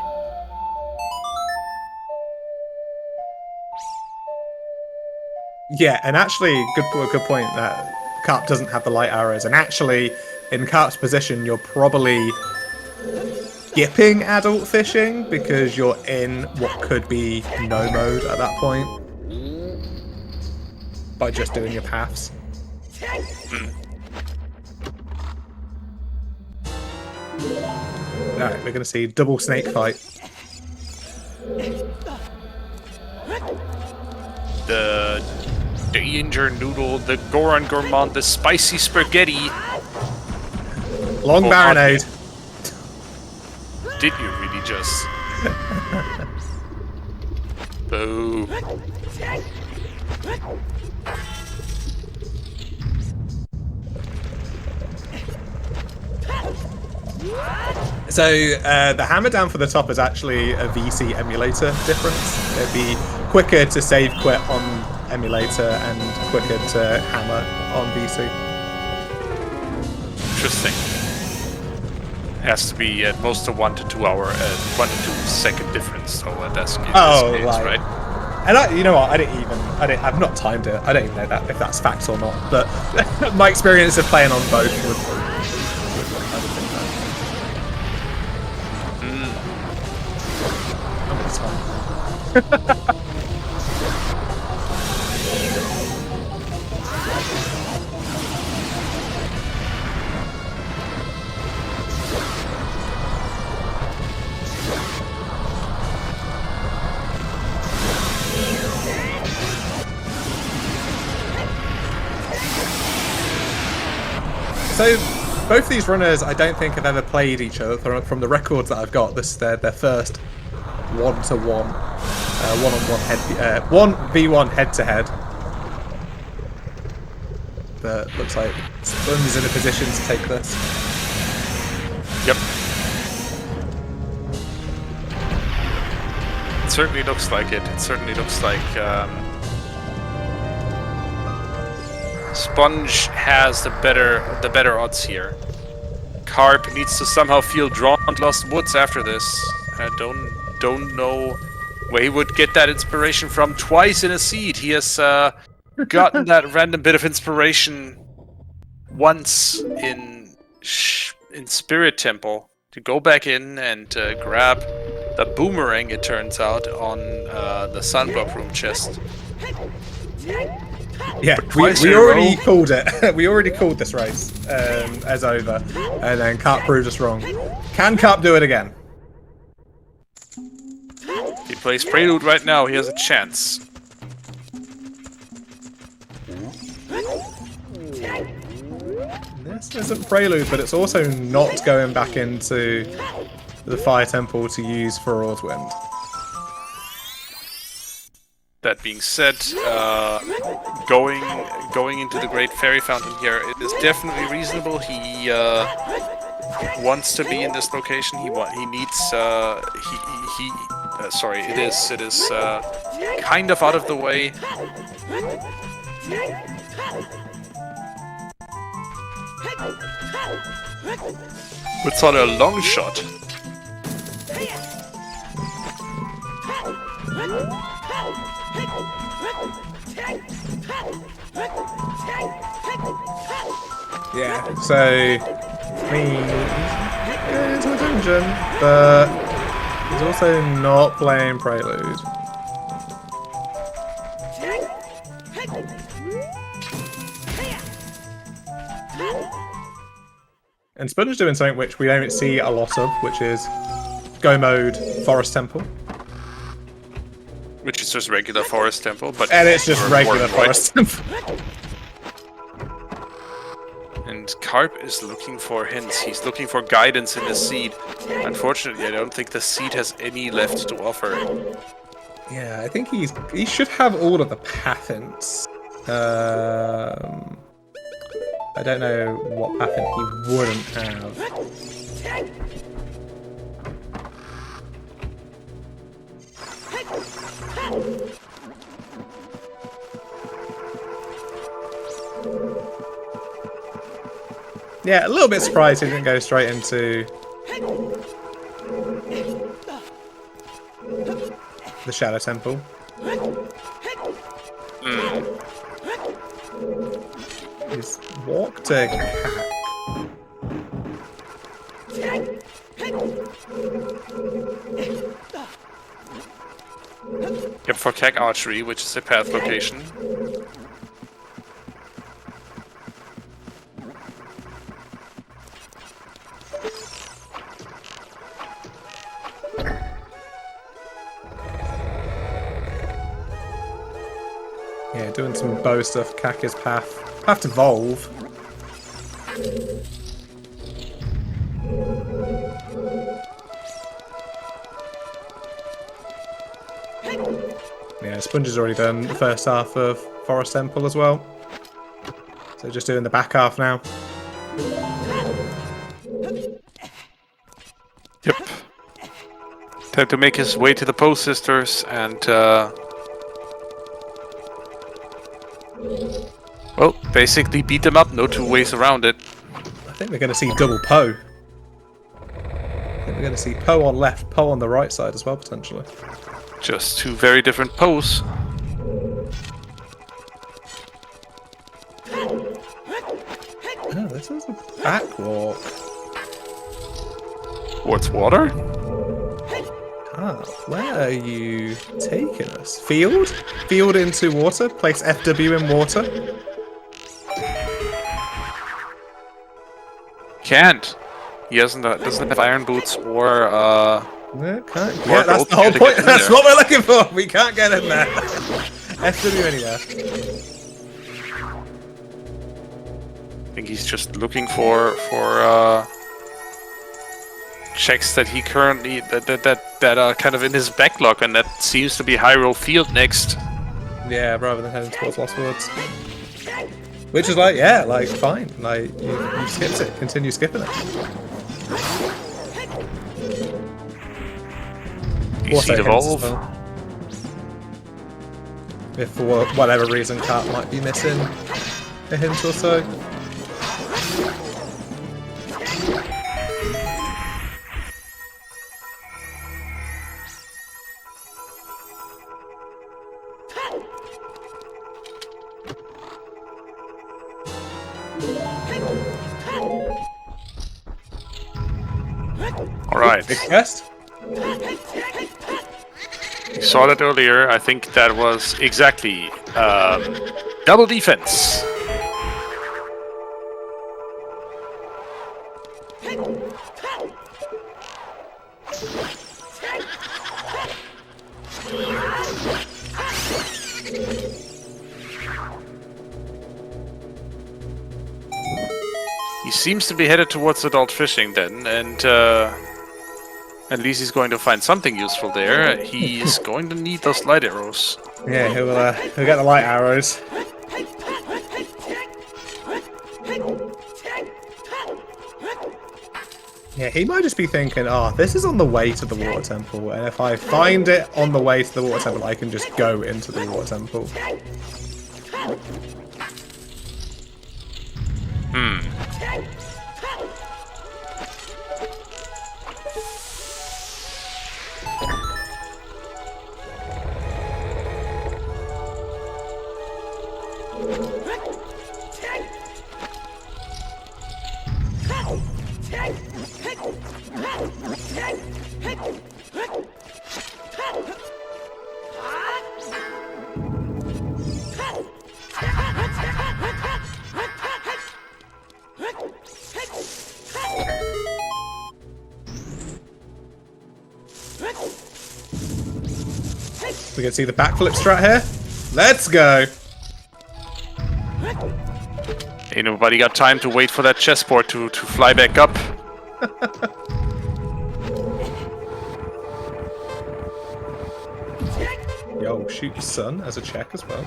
Yeah, and actually, good point that Karp doesn't have the light arrows. And actually, in Karp's position, you're probably skipping adult fishing because you're in what could be no mode at that point by just doing your paths. Alright, we're going to see double snake fight. The danger noodle, the Goron Gourmand, the spicy spaghetti. Long marinade. Did you really just? Boo. So the hammer down for the top is actually a VC emulator difference. It'd be quicker to save quit on emulator and quicker to hammer on VC. Interesting. Has to be at most a 1 to 2 hour, 1 to 2 second difference. So that's in this case, right? And you know what? I've not timed it. I don't even know that if that's fact or not. But my experience of playing on both would So both these runners, I don't think have ever played each other. From the records that I've got, this their first 1-to-1, 1-on-1 head, 1v1 head-to-head. But looks like Sponge is in a position to take this. Yep. It certainly looks like it. It certainly looks like Sponge has the better odds here. Karp needs to somehow feel drawn to Lost Woods after this. I don't know where he would get that inspiration from. Twice in a seed, he has gotten that random bit of inspiration once in Spirit Temple to go back in and grab the boomerang. It turns out on the Sunblock Room chest. Yeah, we already called it. We already called this race as over, and then Karp proved us wrong. Can Karp do it again? He plays Prelude right now. He has a chance. This isn't Prelude, but it's also not going back into the Fire Temple to use for Ordwind. That being said, going into the Great Fairy Fountain here, it is definitely reasonable. He wants to be in this location. He needs. Sorry, it is kind of out of the way. It's on a long shot. Yeah, so I mean, he's into a dungeon, but he's also not playing Prelude. And Sponge doing something which we don't see a lot of, which is go mode Forest Temple. Which is just regular Forest Temple, but and it's just regular Forest Temple. And Karp is looking for hints. He's looking for guidance in the seed. Unfortunately, I don't think the seed has any left to offer. Yeah, I think he should have all of the path hints. I don't know what path hint he wouldn't have. Yeah, a little bit surprised he didn't go straight into the Shadow Temple. He's walked a cat. Yep, for Keg Archery, which is a path location. Yeah, doing some bow stuff. Kaka's path. Path to Volve. Yeah, Sponge has already done the first half of Forest Temple as well. So just doing the back half now. Yep. Time to make his way to the Post Sisters and, well, basically beat them up. No two ways around it. I think we're going to see double Poe. I think we're going to see Poe on left, Poe on the right side as well, potentially. Just two very different Poes. Oh, this is a backwalk. Towards water? Ah, where are you taking us? Field? Field into water? Place FW in water? Can't. He doesn't have iron boots or Yeah, can't. Yeah, that's the whole point. That's what we're looking for. We can't get in there. FW anywhere. I think he's just looking for checks that he currently that are kind of in his backlog, and that seems to be Hyrule Field next. Yeah, rather than heading towards Lost Woods. Which is like, yeah, like fine. Like you skipped it. Continue skipping it. You see the Volve? If for whatever reason Karp might be missing a hint or so. Alright. Big quest. You saw that earlier. I think that was exactly double defense. He seems to be headed towards adult fishing then, and at least he's going to find something useful there. He's going to need those light arrows. Yeah, he'll get the light arrows. Yeah, he might just be thinking, oh, this is on the way to the water temple, and if I find it on the way to the water temple, I can just go into the water temple. We can see the backflip strat here. Let's go! Ain't nobody got time to wait for that chessboard to fly back up. Yo, shoot the sun as a check as well.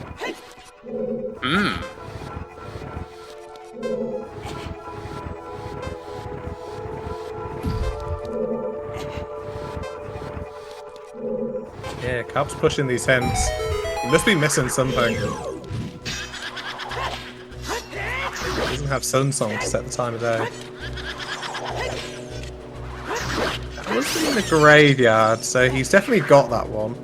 Yeah, Karp's pushing these hints. He must be missing something. Doesn't have Sun Song to set the time of day. That was in the graveyard, so he's definitely got that one.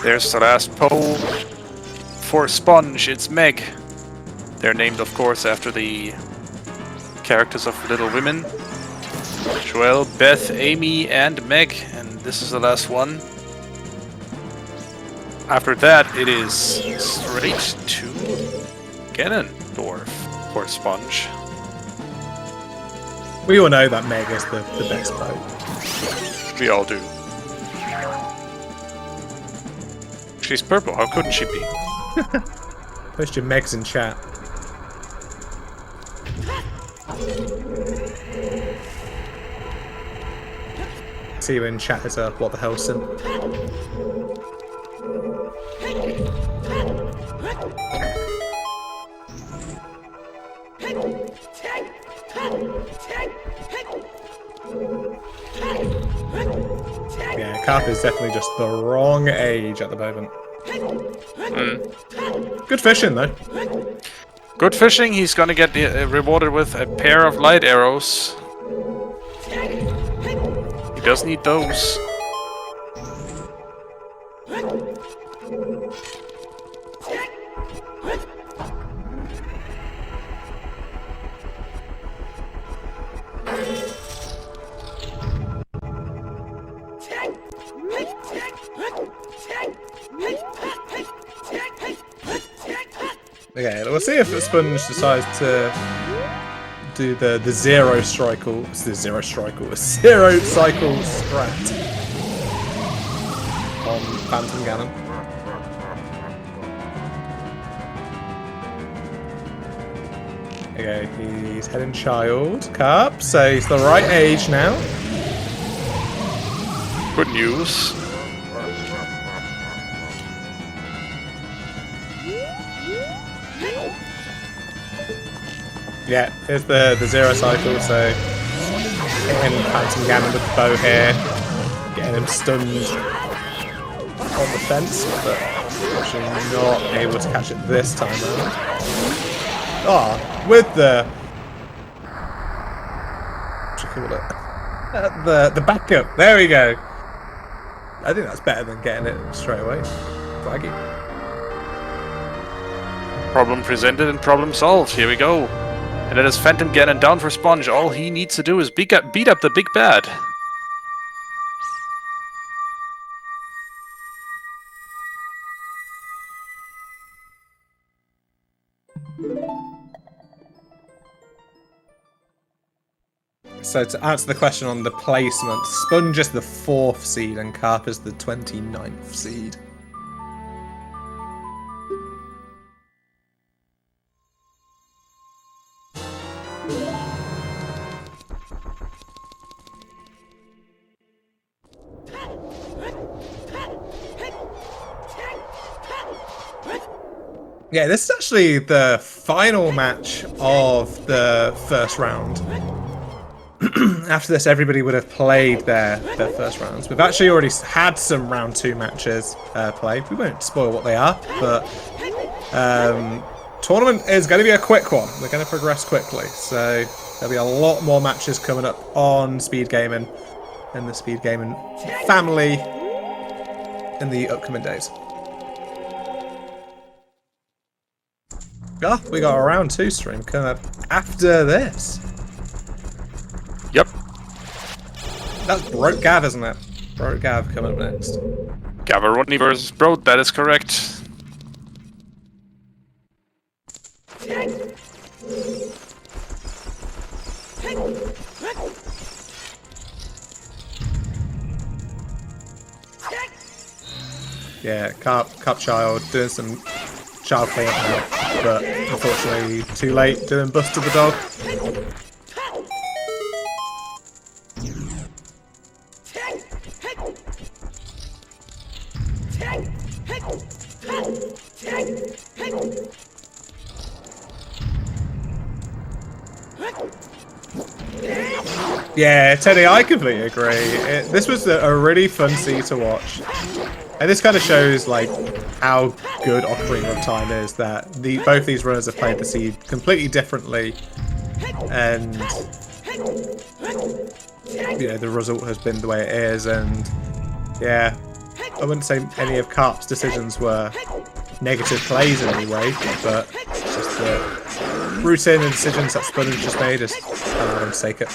There's the last poll for Sponge. It's Meg. They're named, of course, after the characters of Little Women. Joelle, Beth, Amy, and Meg. And this is the last one. After that, it is straight to Ganondorf for Sponge. We all know that Meg is the best vote. We all do. She's purple, how couldn't she be? Post your Megs in chat. See you in chat as a what the hell sim. Yeah, Karp is definitely just the wrong age at the moment. Good fishing though. Good fishing, he's gonna get rewarded with a pair of light arrows. He does need those. Okay, we'll see if Sponge decides to do the zero cycle strat on Phantom Ganon. Okay, he's heading child Karp, so he's the right age now. Good news. Yeah, here's the zero cycle, so hitting Phantom Ganon with the bow here, getting him stunned on the fence, but actually not able to catch it this time around. Ah, with the what do you call it? The backup. There we go. I think that's better than getting it straight away. Flaggy. Problem presented and problem solved. Here we go. And it is Phantom Ganon down for Sponge. All he needs to do is beat up the big bad. So to answer the question on the placement, Sponge is the 4th seed and Karp is the 29th seed. Yeah, this is actually the final match of the first round. After this, everybody would have played their first rounds. We've actually already had some round 2 matches played. We won't spoil what they are, but tournament is going to be a quick one. We're going to progress quickly, so there'll be a lot more matches coming up on Speedgaming and the Speedgaming family in the upcoming days. Oh, we got a round 2 stream coming up after this. Yep. That's Broke Gav, isn't it? Broke Gav coming up next. Gavaroni versus Broad, that is correct. Yeah, Carp Child doing some child cleanup now, but unfortunately too late doing Buster the dog. Yeah, Teddy, I completely agree. This was a really fun scene to watch. And this kind of shows like how good Ocarina of Time is, that both these runners have played the seed completely differently, and you know, the result has been the way it is. And yeah, I wouldn't say any of Karp's decisions were negative plays in any way, but it's just the routine and decisions that Sponge just made has allowed him to take it.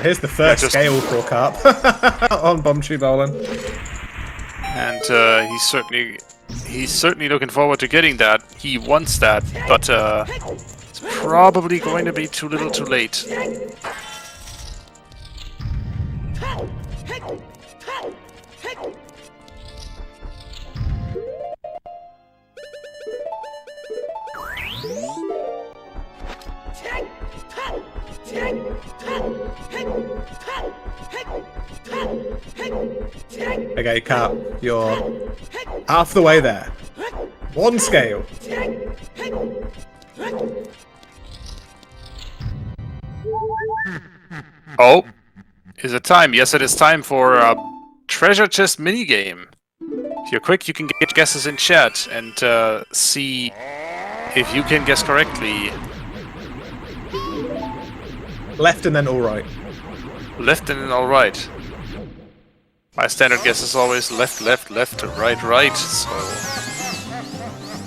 Here's the first scale for Karp on Bomb Tree Bowling. And he's certainly looking forward to getting that. He wants that, but it's probably going to be too little too late. Okay, Karp, you're half the way there. One scale. Oh, is it time? Yes, it is time for a treasure chest minigame. If you're quick, you can get guesses in chat and see if you can guess correctly. Left and then all right. Left and then all right. My standard guess is always left, left, left, right, right. So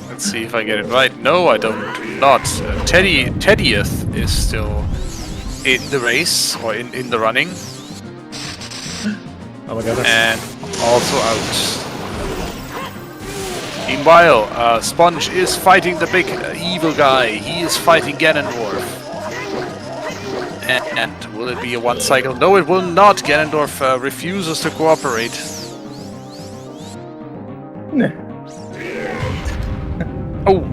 let's see if I get it right. No, I do not. Teddyeth is still in the race or in the running. Oh my goodness. And also out. Meanwhile, Sponge is fighting the big evil guy. He is fighting Ganondorf. And will it be a one cycle? No, it will not. Ganondorf refuses to cooperate. Oh.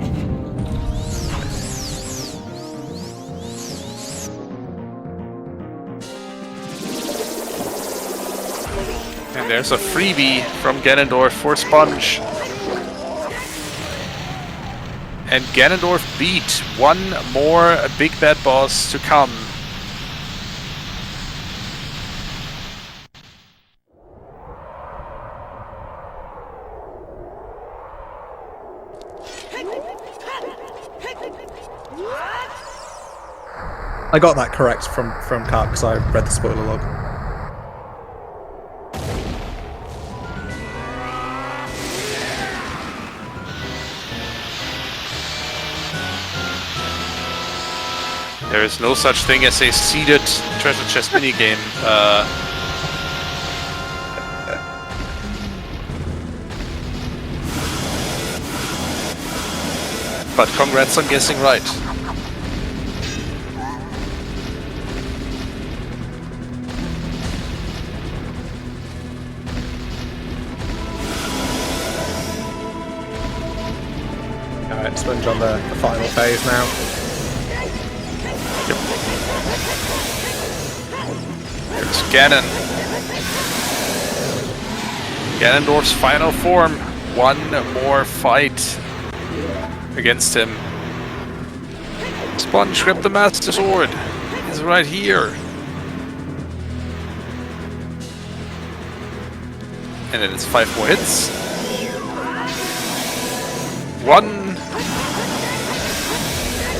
And there's a freebie from Ganondorf for Sponge. And Ganondorf beat one more big bad boss to come. I got that correct from Karp because I read the spoiler log. There is no such thing as a seeded treasure chest minigame. But congrats on guessing right. Alright, Sponge on the final phase now. Yep. There's Ganon. Ganondorf's final form. One more fight against him. Sponge, grab the Master Sword. He's right here. And then it's 5 more hits. 1,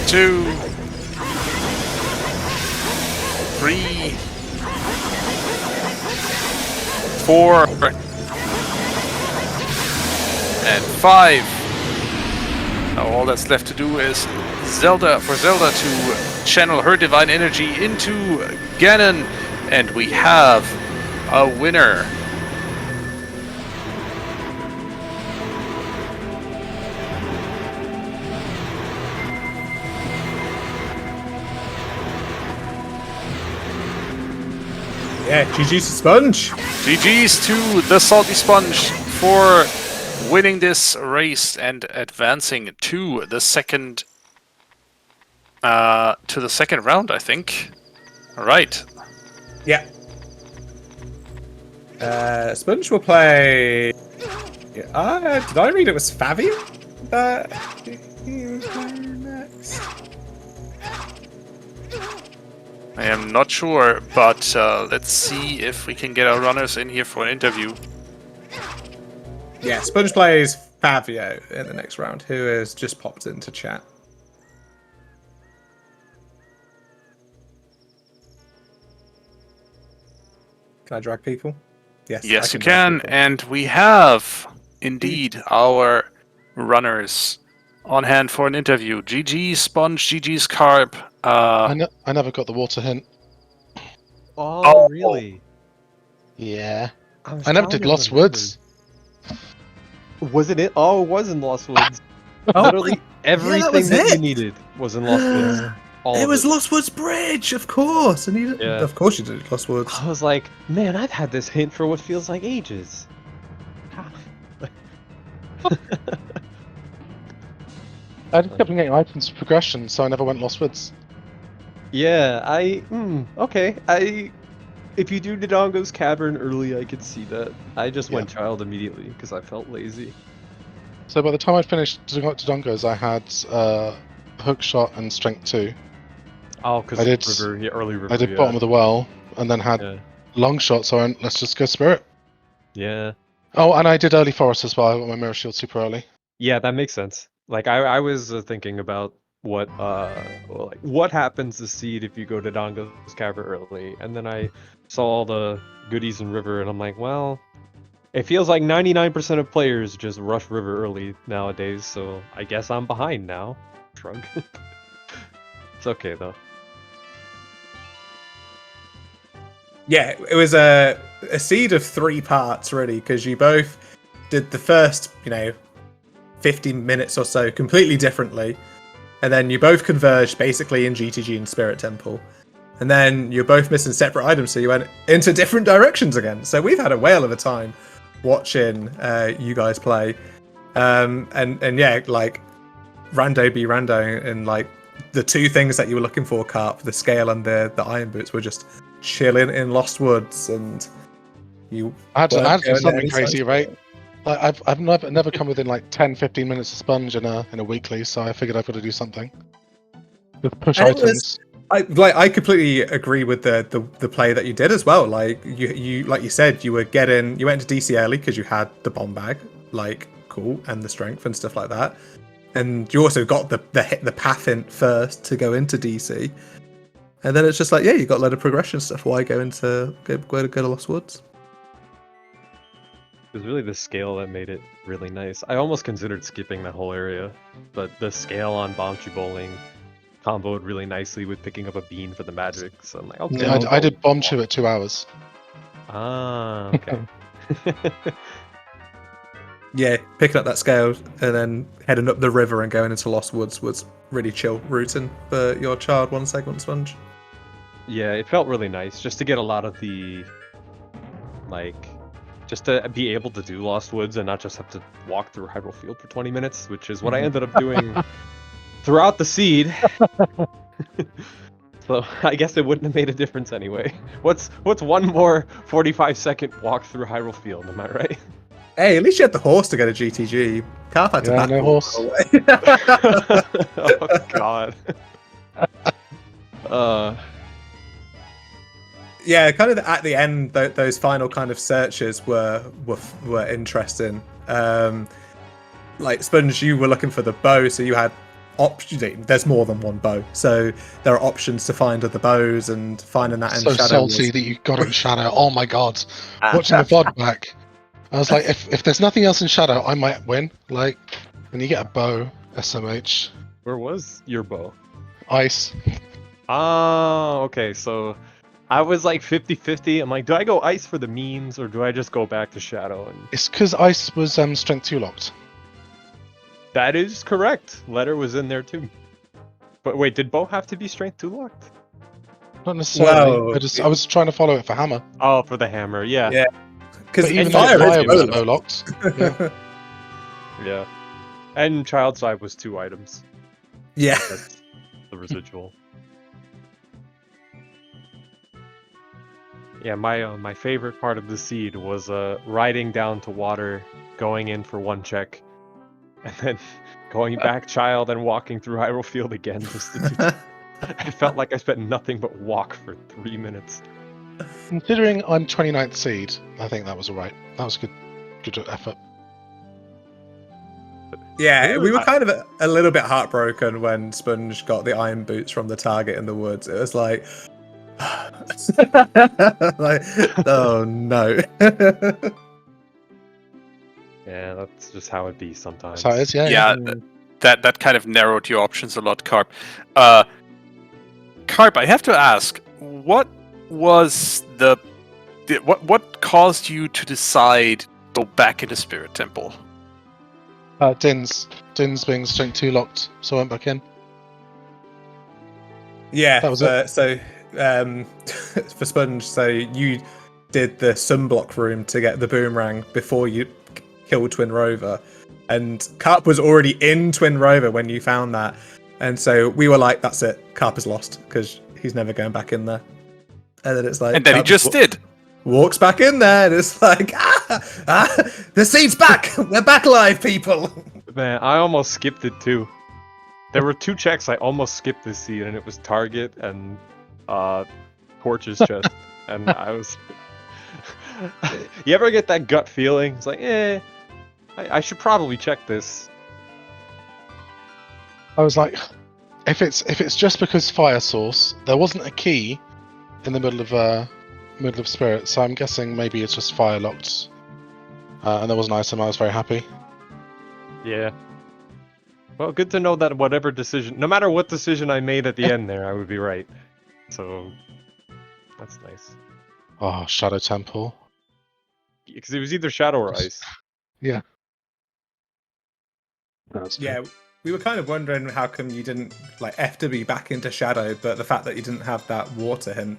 2, 3, 4, and 5. Now all that's left to do is Zelda to channel her divine energy into Ganon, and we have a winner. Yeah, GG's to Sponge. GG's to the Salty Sponge for winning this race and advancing to the second round, I think. All right. Yeah. Sponge will play. Did I read it was Fabio that he was playing next? I am not sure, but let's see if we can get our runners in here for an interview. Yeah, Sponge plays Fabio in the next round, who has just popped into chat. Can I drag people? Yes. Yes, I you drag can, people. and we have indeed our runners on hand for an interview. GG Sponge, GG's Carp. I never got the water hint. Oh, really? Yeah. was I never trying did to Lost remember. Woods. Was it? Oh, it was in Lost Woods. Oh, Literally everything was that you it. needed was in Lost Woods. All It of was it. Lost Woods Bridge, of course. And Yeah. of course you did Lost Woods. I was like, man, I've had this hint for what feels like ages. I just kept getting items for progression, so I never went Lost Woods. Yeah, okay. If you do Dodongo's Cavern early, I could see that. I just went Child immediately because I felt lazy. So by the time I finished Dodongo's, I had Hook Shot and Strength 2. Oh, because River, yeah, early River. I did Bottom of the Well, and then had Yeah. Long Shot, so I went, let's just go Spirit. Yeah. Oh, and I did Early Forest as well. I got my Mirror Shield super early. Yeah, that makes sense. Like I was thinking about what happens to seed if you go to Dongo's Cavern early, and then I saw all the goodies in River, and I'm like, well, it feels like 99% of players just rush River early nowadays, so I guess I'm behind now. Shrug. It's okay though. Yeah, it was a seed of 3 parts, really, because you both did the first, 15 minutes or so completely differently, and then you both converged basically in GTG and Spirit Temple, and then you're both missing separate items, so you went into different directions again. So we've had a whale of a time watching you guys play, and yeah, like Rando be Rando, and like the 2 things that you were looking for, Carp, the scale and the Iron Boots, were just chilling in Lost Woods, and you I had to do something crazy, size. right? Like, I've never come within like 10-15 minutes of Sponge in a weekly, so I figured I've got to do something. With push And items. I completely agree with the play that you did as well. Like you like you said, you went into DC early because you had the bomb bag, like cool, and the strength and stuff like that. And you also got the path in first to go into DC. And then it's just like, yeah, you got a load of progression stuff. Why go to Lost Woods? It was really the scale that made it really nice. I almost considered skipping that whole area, but the scale on Bombchu Bowling comboed really nicely with picking up a bean for the magic. So I'm like, okay. Yeah, I did Bombchu at 2 hours. Ah, okay. Yeah, picking up that scale and then heading up the river and going into Lost Woods was really chill routing for your child 1 segment Sponge. Yeah, it felt really nice just to get a lot of the, just to be able to do Lost Woods and not just have to walk through Hyrule Field for 20 minutes, which is what I ended up doing throughout the seed. So I guess it wouldn't have made a difference anyway. What's one more 45-second walk through Hyrule Field, am I right? Hey, at least you had the horse to go to GTG. Carp had to back no horse. Oh god. Yeah, kind of at the end, those final kind of searches were interesting. Like Sponge, you were looking for the bow, so you had options. There's more than one bow, so there are options to find other bows, and finding that in So Shadow salty was... that you got it in Shadow. Oh my god. Watching the VOD back, I was like, if there's nothing else in Shadow, I might win. Like, when you get a bow, SMH. Where was your bow? Ice. Oh, okay, so I was like 50-50. I'm like, do I go ice for the memes, or do I just go back to Shadow? And It's because Ice was Strength 2 locked. that is correct. Letter was in there too. But wait, did bow have to be Strength 2 locked? Not necessarily. Well, I was trying to follow it for hammer. Oh, for the hammer, yeah. Yeah. Because But even fire though fire is was bow bow locked. Yeah. Yeah. And Child Side was 2 items. Yeah. That's the residual. Yeah, my favorite part of the seed was riding down to water, going in for 1 check, and then going back Child and walking through Hyrule Field again just to do. I felt like I spent nothing but walk for 3 minutes. Considering I'm 29th seed, I think that was alright. That was good effort. Yeah, we were kind of a little bit heartbroken when Sponge got the iron boots from the target in the woods. It was like, like, oh no. Yeah, that's just how it be sometimes. So it is, yeah. Yeah, that kind of narrowed your options a lot, Karp. Karp, I have to ask, what was what caused you to decide go back into Spirit Temple? Din's being strength 2 locked, so I went back in. Yeah, That was it. So for Sponge, so you did the sunblock room to get the boomerang before you killed Twin Rover, and Karp was already in Twin Rover when you found that, and so we were like, that's it, Karp is lost because he's never going back in there. And then it's like, And then he Karp just did. walks back in there, and it's like, the seat's back, we're back alive, people. Man, I almost skipped it too. There were 2 checks I almost skipped this seed, and it was Target and Torch's chest. And I was... You ever get that gut feeling? It's like, I should probably check this. I was like, if it's just because fire source, there wasn't a key in the middle of Spirit, so I'm guessing maybe it's just fire locked. And there was an item. I was very happy. Yeah. Well, good to know that whatever decision, no matter what decision I made at the end there, I would be right. So, that's nice. Oh, Shadow Temple. Because it was either Shadow or Ice. Yeah. Yeah, we were kind of wondering how come you didn't like FW back into Shadow, but the fact that you didn't have that water hint,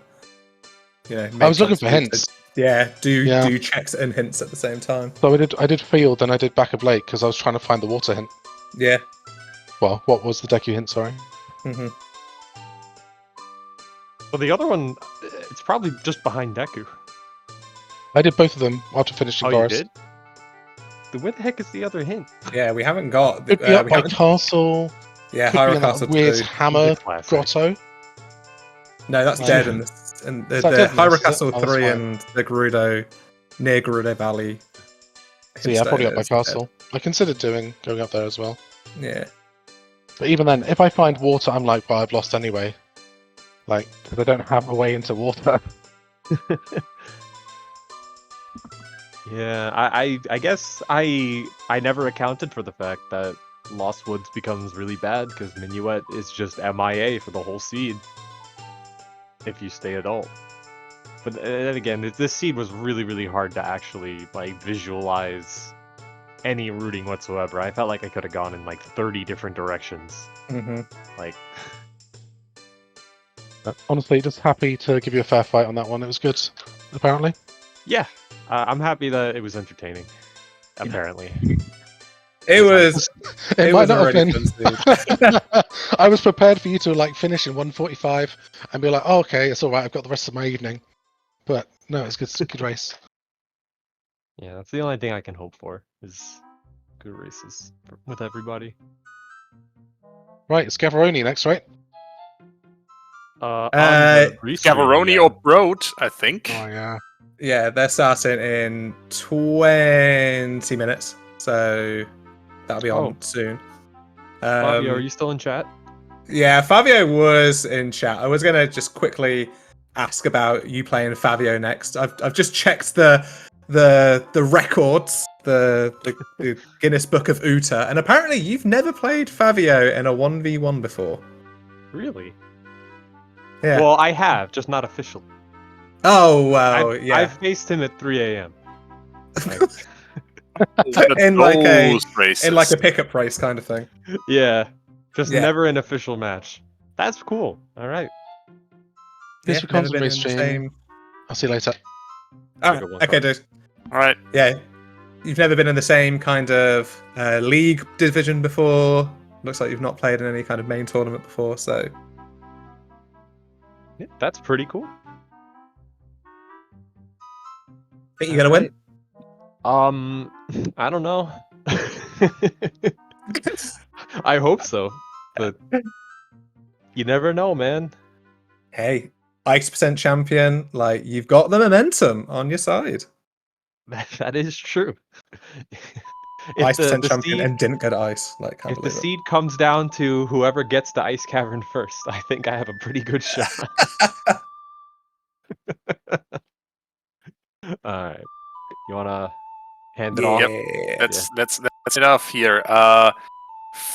you know, I was looking sense for you to, hints. do checks and hints at the same time. So I did field and I did back of lake because I was trying to find the water hint. Yeah. Well, what was the Deku hint? Sorry. Mm-hmm. Well, the other one, it's probably just behind Deku. I did both of them after finishing Oh, Boris. you did? Then where the heck is the other hint? Yeah, we haven't got. Could be up by Castle. Yeah, Could be in Hyrule that Castle weird 2. hammer Classic. grotto. No, that's Yeah. dead. And the Is that dead in Hyrule this? Castle Oh, that's 3 fine. and the Gerudo, near Gerudo Valley. So yeah, probably up by is dead. Castle. I considered going up there as well. Yeah. But even then, if I find water, I'm like, well, I've lost anyway. Like, because I don't have a way into water. Yeah, I guess I never accounted for the fact that Lost Woods becomes really bad because Minuet is just MIA for the whole seed if you stay adult. But then again, this seed was really hard to actually like visualize any routing whatsoever. I felt like I could have gone in like 30 different directions. Mm-hmm. Like, Honestly, just happy to give you a fair fight on that one. It was good, apparently. yeah, I'm happy that it was entertaining. Apparently. It was. It It might was not already have been. I was prepared for you to like finish in 1:45 and be like, oh, okay, it's all right. I've got the rest of my evening. But no, it's good. It's a good race. Yeah, that's the only thing I can hope for is good races with everybody. Right, it's Gavaroni next, right? On the restream, Gavaroni yeah. or Broad, I think. Oh yeah. Yeah, they're starting in 20 minutes, so that'll be on soon. Fabio, are you still in chat? Yeah, Fabio was in chat. I was gonna just quickly ask about you playing Fabio next. I've just checked the records, the Guinness Book of Uta, and apparently you've never played Fabio in a 1v1 before. Really? Yeah. Well, I have, just not officially. Oh well, I've faced him at 3 a.m. in like races. a pickup race kind of thing. Yeah, just Yeah. never an official match. That's cool. All right. This Yeah, becomes never a been in the restream. same. I'll see you later. Ah, Good one, okay, Carl. dude. All right. Yeah, you've never been in the same kind of league division before. Looks like you've not played in any kind of main tournament before, so Yeah, that's pretty cool. think you're gonna win. I don't know. I hope so, but you never know, man. Hey, X% champion, like you've got the momentum on your side. That is true. If X% the champion seed and didn't go to ice. Like, can't if the believe seed comes down to whoever gets the ice cavern first, I think I have a pretty good shot. All right, you wanna hand it off? Yeah. That's enough here.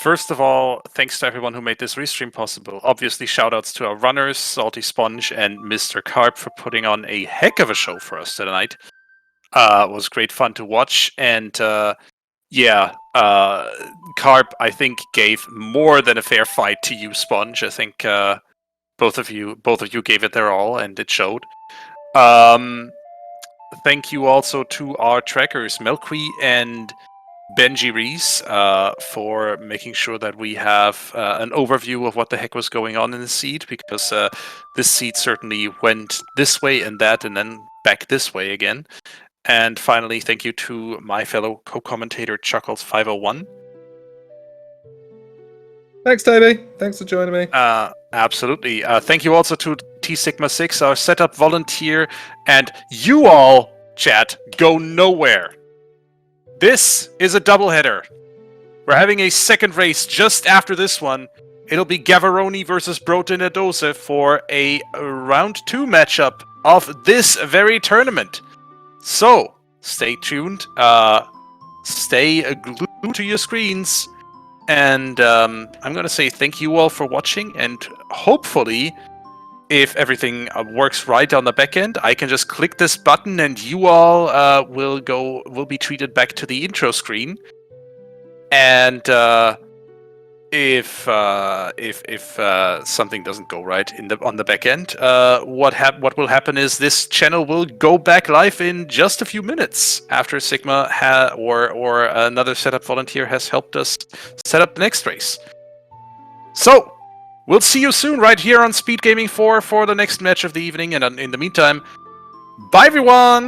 First of all, thanks to everyone who made this restream possible. Obviously, shoutouts to our runners, Salty Sponge and MisterKarp for putting on a heck of a show for us tonight. It was great fun to watch, and yeah, Karp, I think, gave more than a fair fight to you, Sponge. I think both of you gave it their all, and it showed. Thank you also to our trackers, Melqui and Benji Reese, for making sure that we have an overview of what the heck was going on in the seed, because this seed certainly went this way and that, and then back this way again. And finally, thank you to my fellow co-commentator Chuckles501. Thanks, Toby. Thanks for joining me. Absolutely. Thank you also to T Sigma 6, our setup volunteer, and you all, chat, go nowhere. This is a doubleheader. We're having a second race just after this one. It'll be Gavaroni versus Brotenadose for a round 2 matchup of this very tournament. So, stay tuned. Stay glued to your screens. And I'm going to say thank you all for watching. And hopefully, if everything works right on the back end, I can just click this button and you all will be treated back to the intro screen. And if something doesn't go right on the back end, what will happen is this channel will go back live in just a few minutes after Sigma or another setup volunteer has helped us set up the next race. So we'll see you soon right here on Speedgaming 4 for the next match of the evening, and in the meantime, bye everyone!